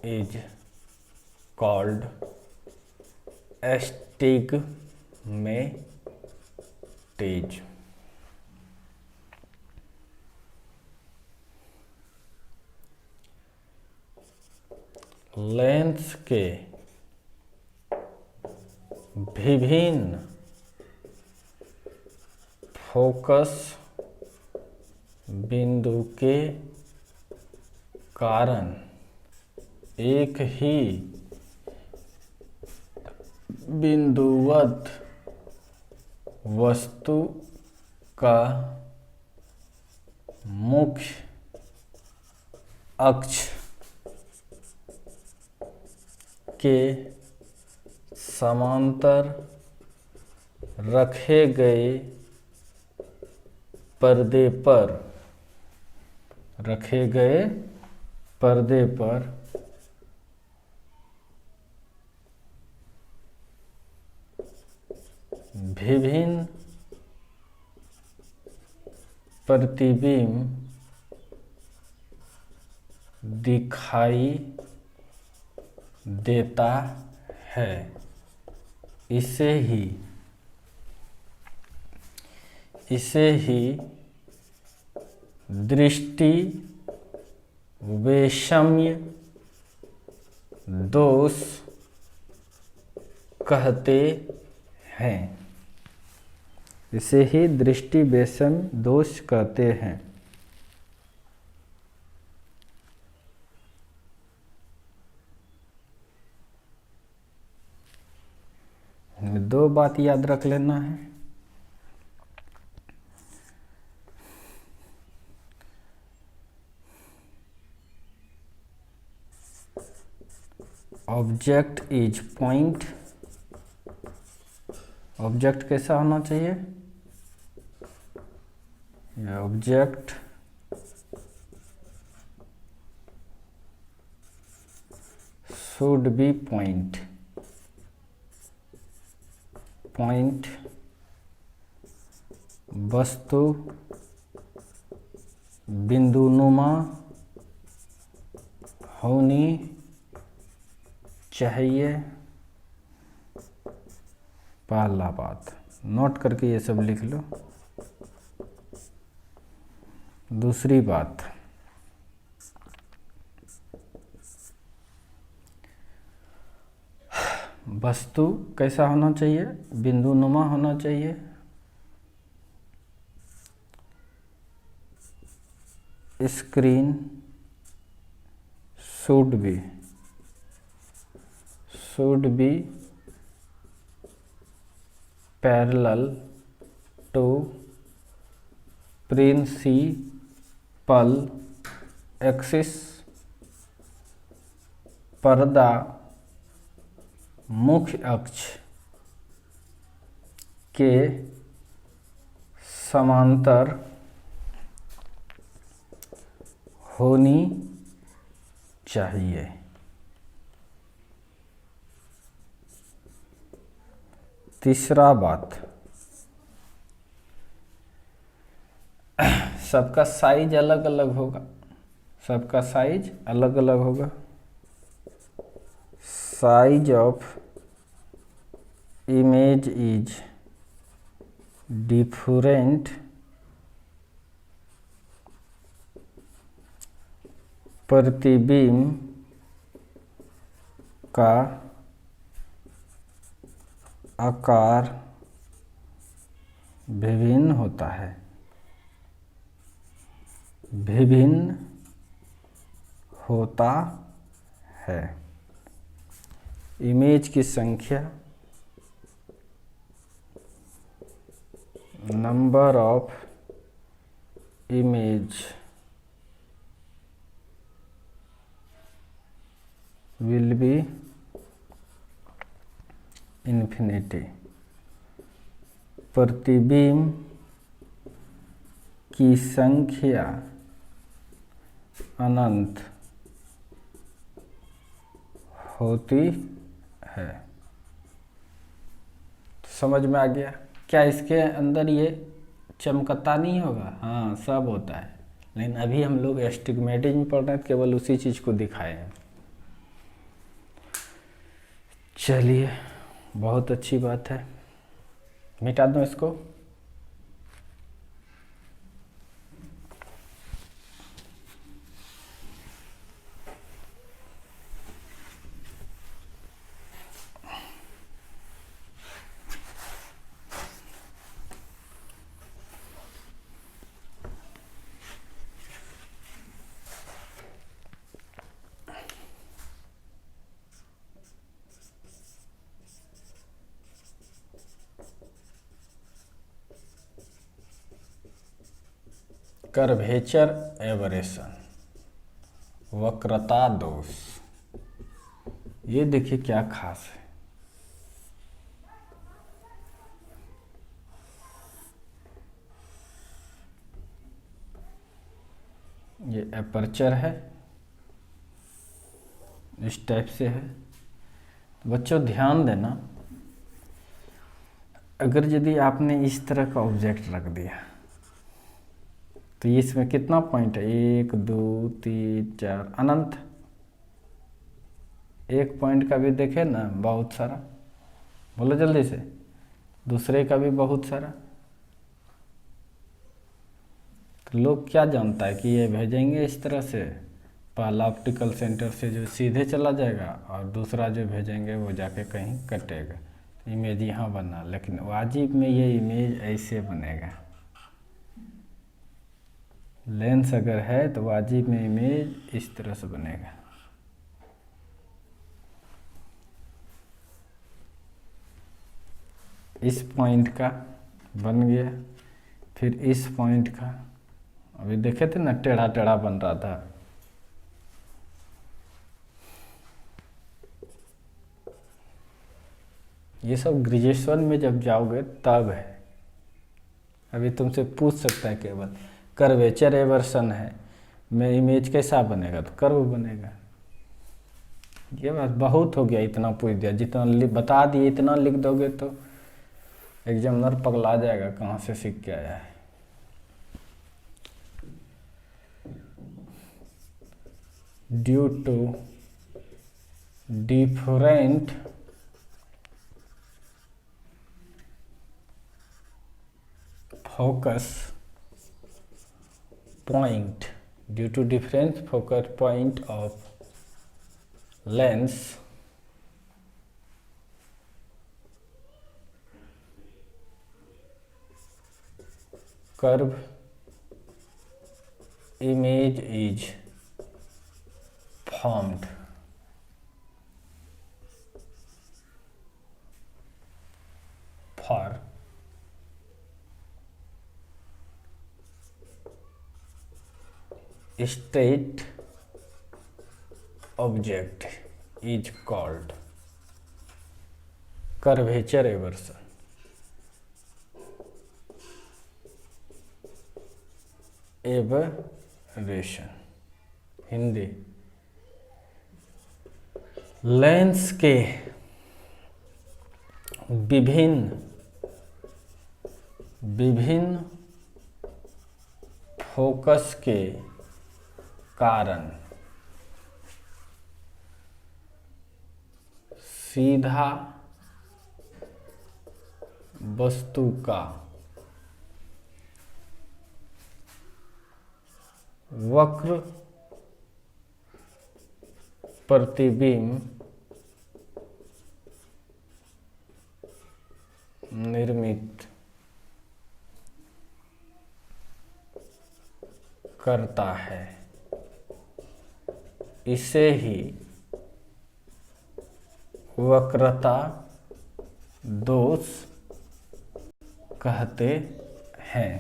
is called astigmatism. Lens के विभिन्न फोकस बिंदु के कारण एक ही बिंदुवत वस्तु का मुख्य अक्ष के समांतर रखे गए पर्दे पर विभिन्न प्रतिबिंब दिखाई देता है। इसे ही दृष्टि वैषम्य दोष कहते हैं। इसे ही दृष्टि वैषम्य दोष कहते हैं। दो बात याद रख लेना है। Object is point. ऑब्जेक्ट कैसा होना चाहिए? Object should be point. वस्तु बिंदुनुमा होनी चाहिए। पहला बात नोट करके ये सब लिख लो। दूसरी बात, वस्तु कैसा होना चाहिए? बिंदुनुमा होना चाहिए। Screen should be parallel to principal axis. पर्दा मुख्य अक्ष के समांतर होनी चाहिए। तीसरा बात, सबका साइज अलग अलग होगा। Size of image is different. प्रतिबिंब का आकार विभिन्न होता है। इमेज की संख्या, number of image will be infinity। प्रतिबिंब की संख्या अनंत होती है। समझ में आ गया? क्या इसके अंदर ये चमकता नहीं होगा? हाँ, सब होता है, लेकिन अभी हम लोग एस्टिग्मेटिक में पढ़ रहे हैं, केवल उसी चीज़ को दिखाए हैं। चलिए, बहुत अच्छी बात है। मिटा दो इसको। कर्वेचर एबरेशन, वक्रता दोष। ये देखिए क्या खास है। ये एपर्चर है, इस टाइप से है। तो बच्चों ध्यान देना, अगर यदि आपने इस तरह का ऑब्जेक्ट रख दिया तो इसमें कितना पॉइंट है, 1 2 3 4 अनंत। एक पॉइंट का भी देखे ना बहुत सारा, बोलो जल्दी से, दूसरे का भी बहुत सारा। तो लोग क्या जानता है कि ये भेजेंगे इस तरह से, पहला ऑप्टिकल सेंटर से जो सीधे चला जाएगा और दूसरा जो भेजेंगे वो जाके कहीं कटेगा। इमेज यहाँ बना, लेकिन वाजिब में ये इमेज ऐसे बनेगा। लेंस अगर है तो वाजिब में इमेज इस तरह से बनेगा। इस पॉइंट का बन गया, फिर इस पॉइंट का, अभी देखे थे ना टेढ़ा टेढ़ा बन रहा था। ये सब ग्रेजुएशन में जब जाओगे तब है। अभी तुमसे पूछ सकता है केवल कर्वेचर एवर्सन है में इमेज कैसा बनेगा, तो कर्व बनेगा। ये बात बहुत हो गया, इतना पूछ दिया, जितना बता दिए इतना लिख दोगे तो एग्जामिनर पगला जाएगा, कहाँ से सीख के आया है। Due to different focus point, due to different focus point of lens, curve image is formed. For straight object is called curvature eversion. Aberration Hindi, lens के विभिन्न फोकस के कारण सीधा वस्तु का वक्र प्रतिबिंब निर्मित करता है। इसे ही वक्रता दोष कहते हैं।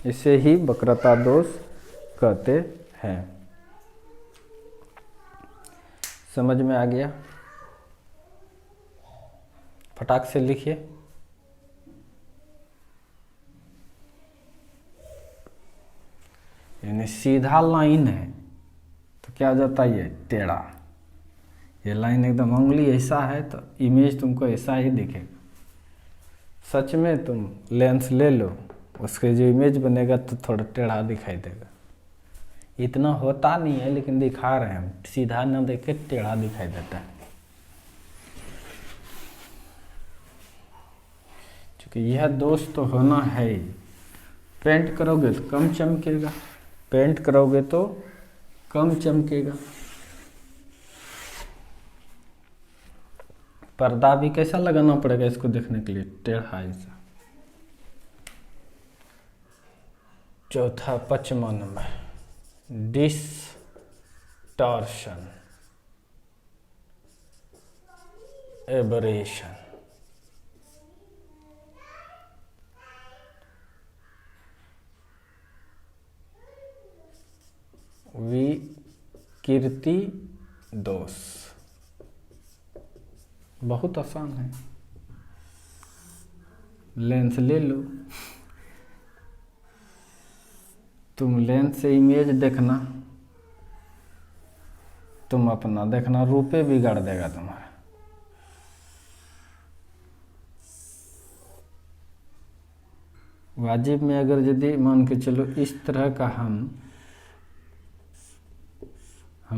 इसे ही वक्रता दोष कहते हैं। समझ में आ गया? फटाक से लिखिए। यानी सीधा लाइन है तो क्या हो जाता है, ये टेढ़ा। ये लाइन एकदम उंगली ऐसा है तो इमेज तुमको ऐसा ही दिखेगा। सच में तुम लेंस ले लो, उसके जो इमेज बनेगा तो थोड़ा टेढ़ा दिखाई देगा। इतना होता नहीं है लेकिन दिखा रहे हैं हम, सीधा ना देख के टेढ़ा दिखाई देता है। क्योंकि यह दोष तो होना है ही। पेंट करोगे तो कम चमकेगा, पेंट करोगे तो कम चमकेगा। पर्दा भी कैसा लगाना पड़ेगा इसको देखने के लिए, टेढ़ा ऐसा। चौथा 5वां नंबर, डिस्टॉर्शन एबरेशन। विकृति दोष। बहुत आसान है, लेंस ले लो, तुम लेंस से इमेज देखना, तुम अपना देखना रूपे बिगाड़ देगा तुम्हारा। वाजिब में अगर यदि मान के चलो इस तरह का हम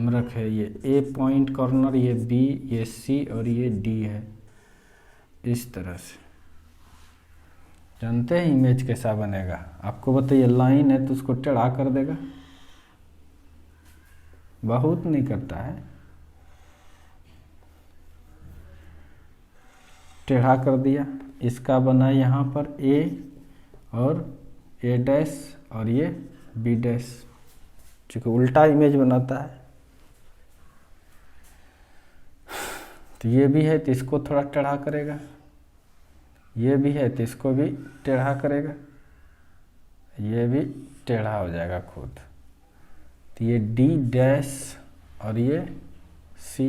रखे, ये ए पॉइंट कॉर्नर, ये बी, ये सी और ये डी है, इस तरह से जानते हैं इमेज कैसा बनेगा? आपको बताइए, लाइन है तो उसको टेढ़ा कर देगा? बहुत नहीं करता है, टेढ़ा कर दिया। इसका बना यहाँ पर ए और ए डैश और ये बी डैश, चूँकि उल्टा इमेज बनाता है। तो ये भी है तो इसको थोड़ा टेढ़ा करेगा, ये भी है तो इसको भी टेढ़ा करेगा, ये भी टेढ़ा हो जाएगा खुद। तो ये डी डैश और ये सी,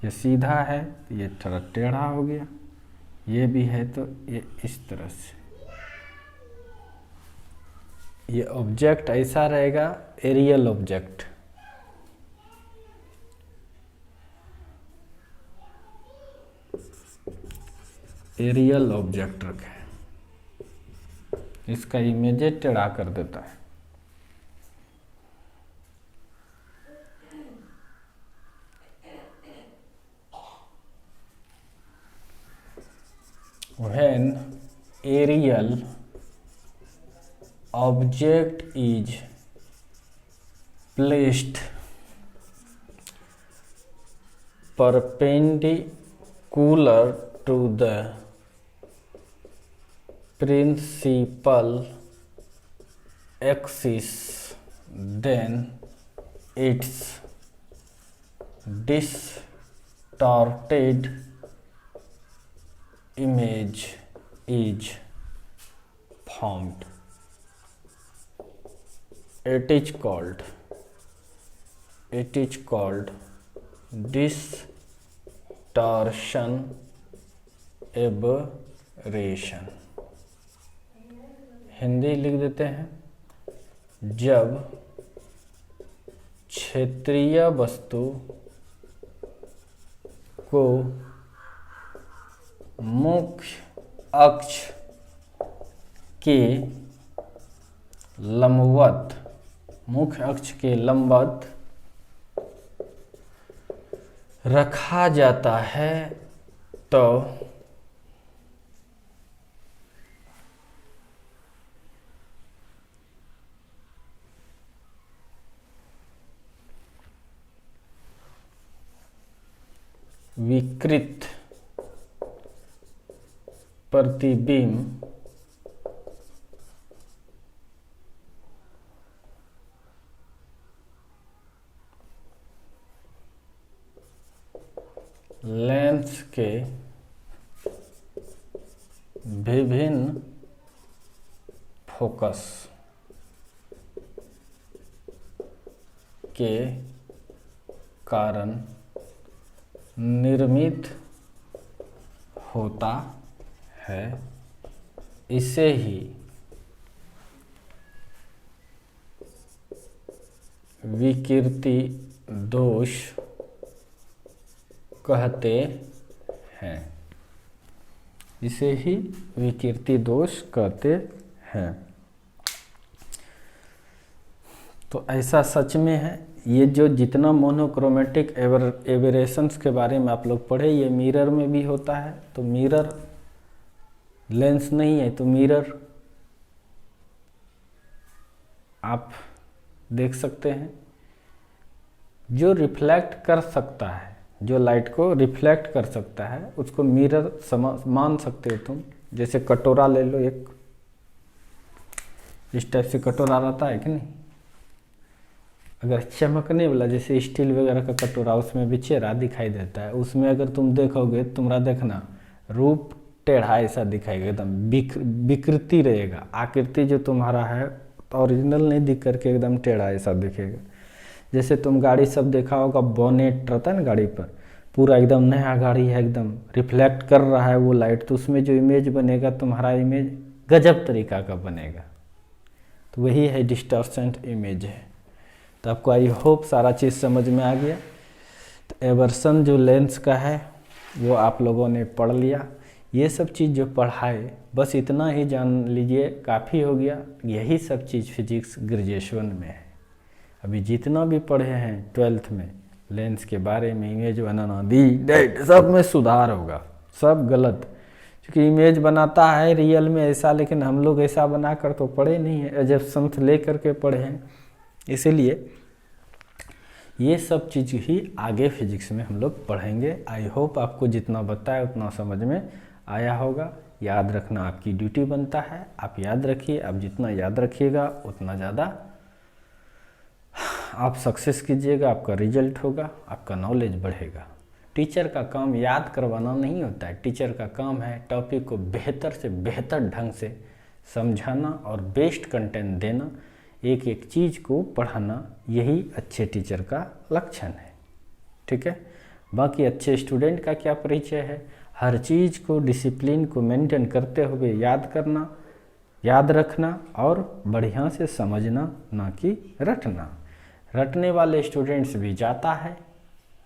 ये सीधा है तो ये थोड़ा टेढ़ा हो गया, ये भी है तो ये इस तरह से। ये ऑब्जेक्ट ऐसा रहेगा, एरियल ऑब्जेक्ट। एरियल ऑब्जेक्ट रखे, इसका इमेज टेढ़ा कर देता है। When aerial object is placed perpendicular to the principal axis, then its distorted image is formed. It is called distortion aberration। Hindi लिख देते हैं, जब क्षेत्रीय वस्तु को मुख्य अक्ष के लंबवत, मुख्य अक्ष के लंबवत रखा जाता है तो विकृत प्रतिबिंब लेंस के विभिन्न फोकस के कारण निर्मित होता है। इसे ही विकृति दोष कहते हैं। इसे ही विकृति दोष कहते हैं। तो ऐसा सच में है। ये जो जितना मोनोक्रोमेटिक एबरेशंस के बारे में आप लोग पढ़े, ये मिरर में भी होता है। तो मिरर लेंस नहीं है तो मिरर आप देख सकते हैं, जो रिफ्लेक्ट कर सकता है, जो लाइट को रिफ्लेक्ट कर सकता है उसको मिरर मान सकते हो तुम। जैसे कटोरा ले लो, एक इस टाइप से कटोरा रहता है कि नहीं, अगर चमकने वाला जैसे स्टील वगैरह का कटोरा, उसमें भी चेहरा दिखाई देता है। उसमें अगर तुम देखोगे, तुम्हारा देखना रूप टेढ़ा ऐसा दिखाएगा, एकदम विकृति रहेगा। आकृति जो तुम्हारा है ओरिजिनल नहीं दिख करके एकदम टेढ़ा ऐसा दिखेगा। जैसे तुम गाड़ी सब देखा होगा, बोनेट रहता है ना गाड़ी पर, पूरा एकदम नया गाड़ी है, एकदम रिफ्लेक्ट कर रहा है वो लाइट, तो उसमें जो इमेज बनेगा तुम्हारा इमेज गजब तरीका का बनेगा। तो वही है डिस्टॉर्शंट इमेज है। तो आपको आई होप सारा चीज़ समझ में आ गया। तो एवर्सन जो लेंस का है वो आप लोगों ने पढ़ लिया। ये सब चीज़ जो पढ़ाए बस इतना ही जान लीजिए काफ़ी हो गया। यही सब चीज़ फिजिक्स ग्रेजुएशन में है। अभी जितना भी पढ़े हैं 12th में लेंस के बारे में, इमेज बनाना दी डेट, सब में सुधार होगा, सब गलत। क्योंकि इमेज बनाता है रियल में ऐसा, लेकिन हम लोग ऐसा बनाकर तो पढ़े नहीं है, एजम्पशंस ले करके पढ़े हैं। इसीलिए ये सब चीज़ ही आगे फिजिक्स में हम लोग पढ़ेंगे। आई होप आपको जितना बताया उतना समझ में आया होगा। याद रखना आपकी ड्यूटी बनता है, आप याद रखिए। आप जितना याद रखिएगा उतना ज़्यादा आप सक्सेस कीजिएगा, आपका रिजल्ट होगा, आपका नॉलेज बढ़ेगा। टीचर का काम याद करवाना नहीं होता है, टीचर का काम है टॉपिक को बेहतर से बेहतर ढंग से समझाना और बेस्ट कंटेंट देना, एक एक चीज़ को पढ़ाना। यही अच्छे टीचर का लक्षण है, ठीक है। बाकी अच्छे स्टूडेंट का क्या परिचय है, हर चीज़ को डिसिप्लिन को मेंटेन करते हुए याद करना, याद रखना और बढ़िया से समझना, ना कि रटना। रटने वाले स्टूडेंट्स भी जाता है,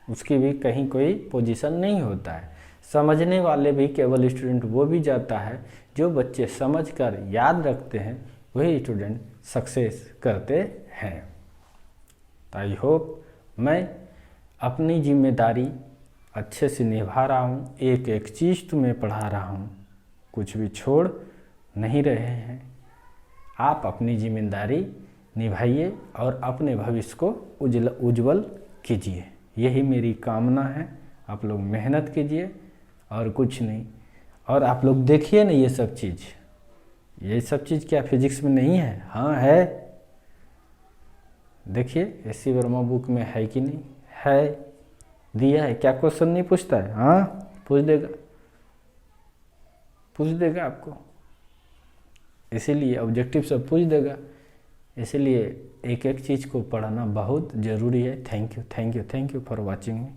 उसकी भी कहीं कोई पोजीशन नहीं होता है। समझने वाले भी केवल स्टूडेंट वो भी जाता है, जो बच्चे समझकर याद रखते हैं वही स्टूडेंट सक्सेस करते हैं। आई होप मैं अपनी जिम्मेदारी अच्छे से निभा रहा हूँ, एक एक चीज़ तुम्हें पढ़ा रहा हूँ, कुछ भी छोड़ नहीं रहे हैं। आप अपनी जिम्मेदारी निभाइए और अपने भविष्य को उज्जवल कीजिए, यही मेरी कामना है। आप लोग मेहनत कीजिए और कुछ नहीं। और आप लोग देखिए ना ये सब चीज़ क्या फिजिक्स में नहीं है? हाँ है, देखिए एस.सी. वर्मा बुक में है कि नहीं है, दिया है। क्या क्वेश्चन नहीं पूछता है? हाँ पूछ देगा आपको, इसीलिए ऑब्जेक्टिव सब पूछ देगा। इसलिए एक एक चीज़ को पढ़ाना बहुत ज़रूरी है। Thank you for watching me.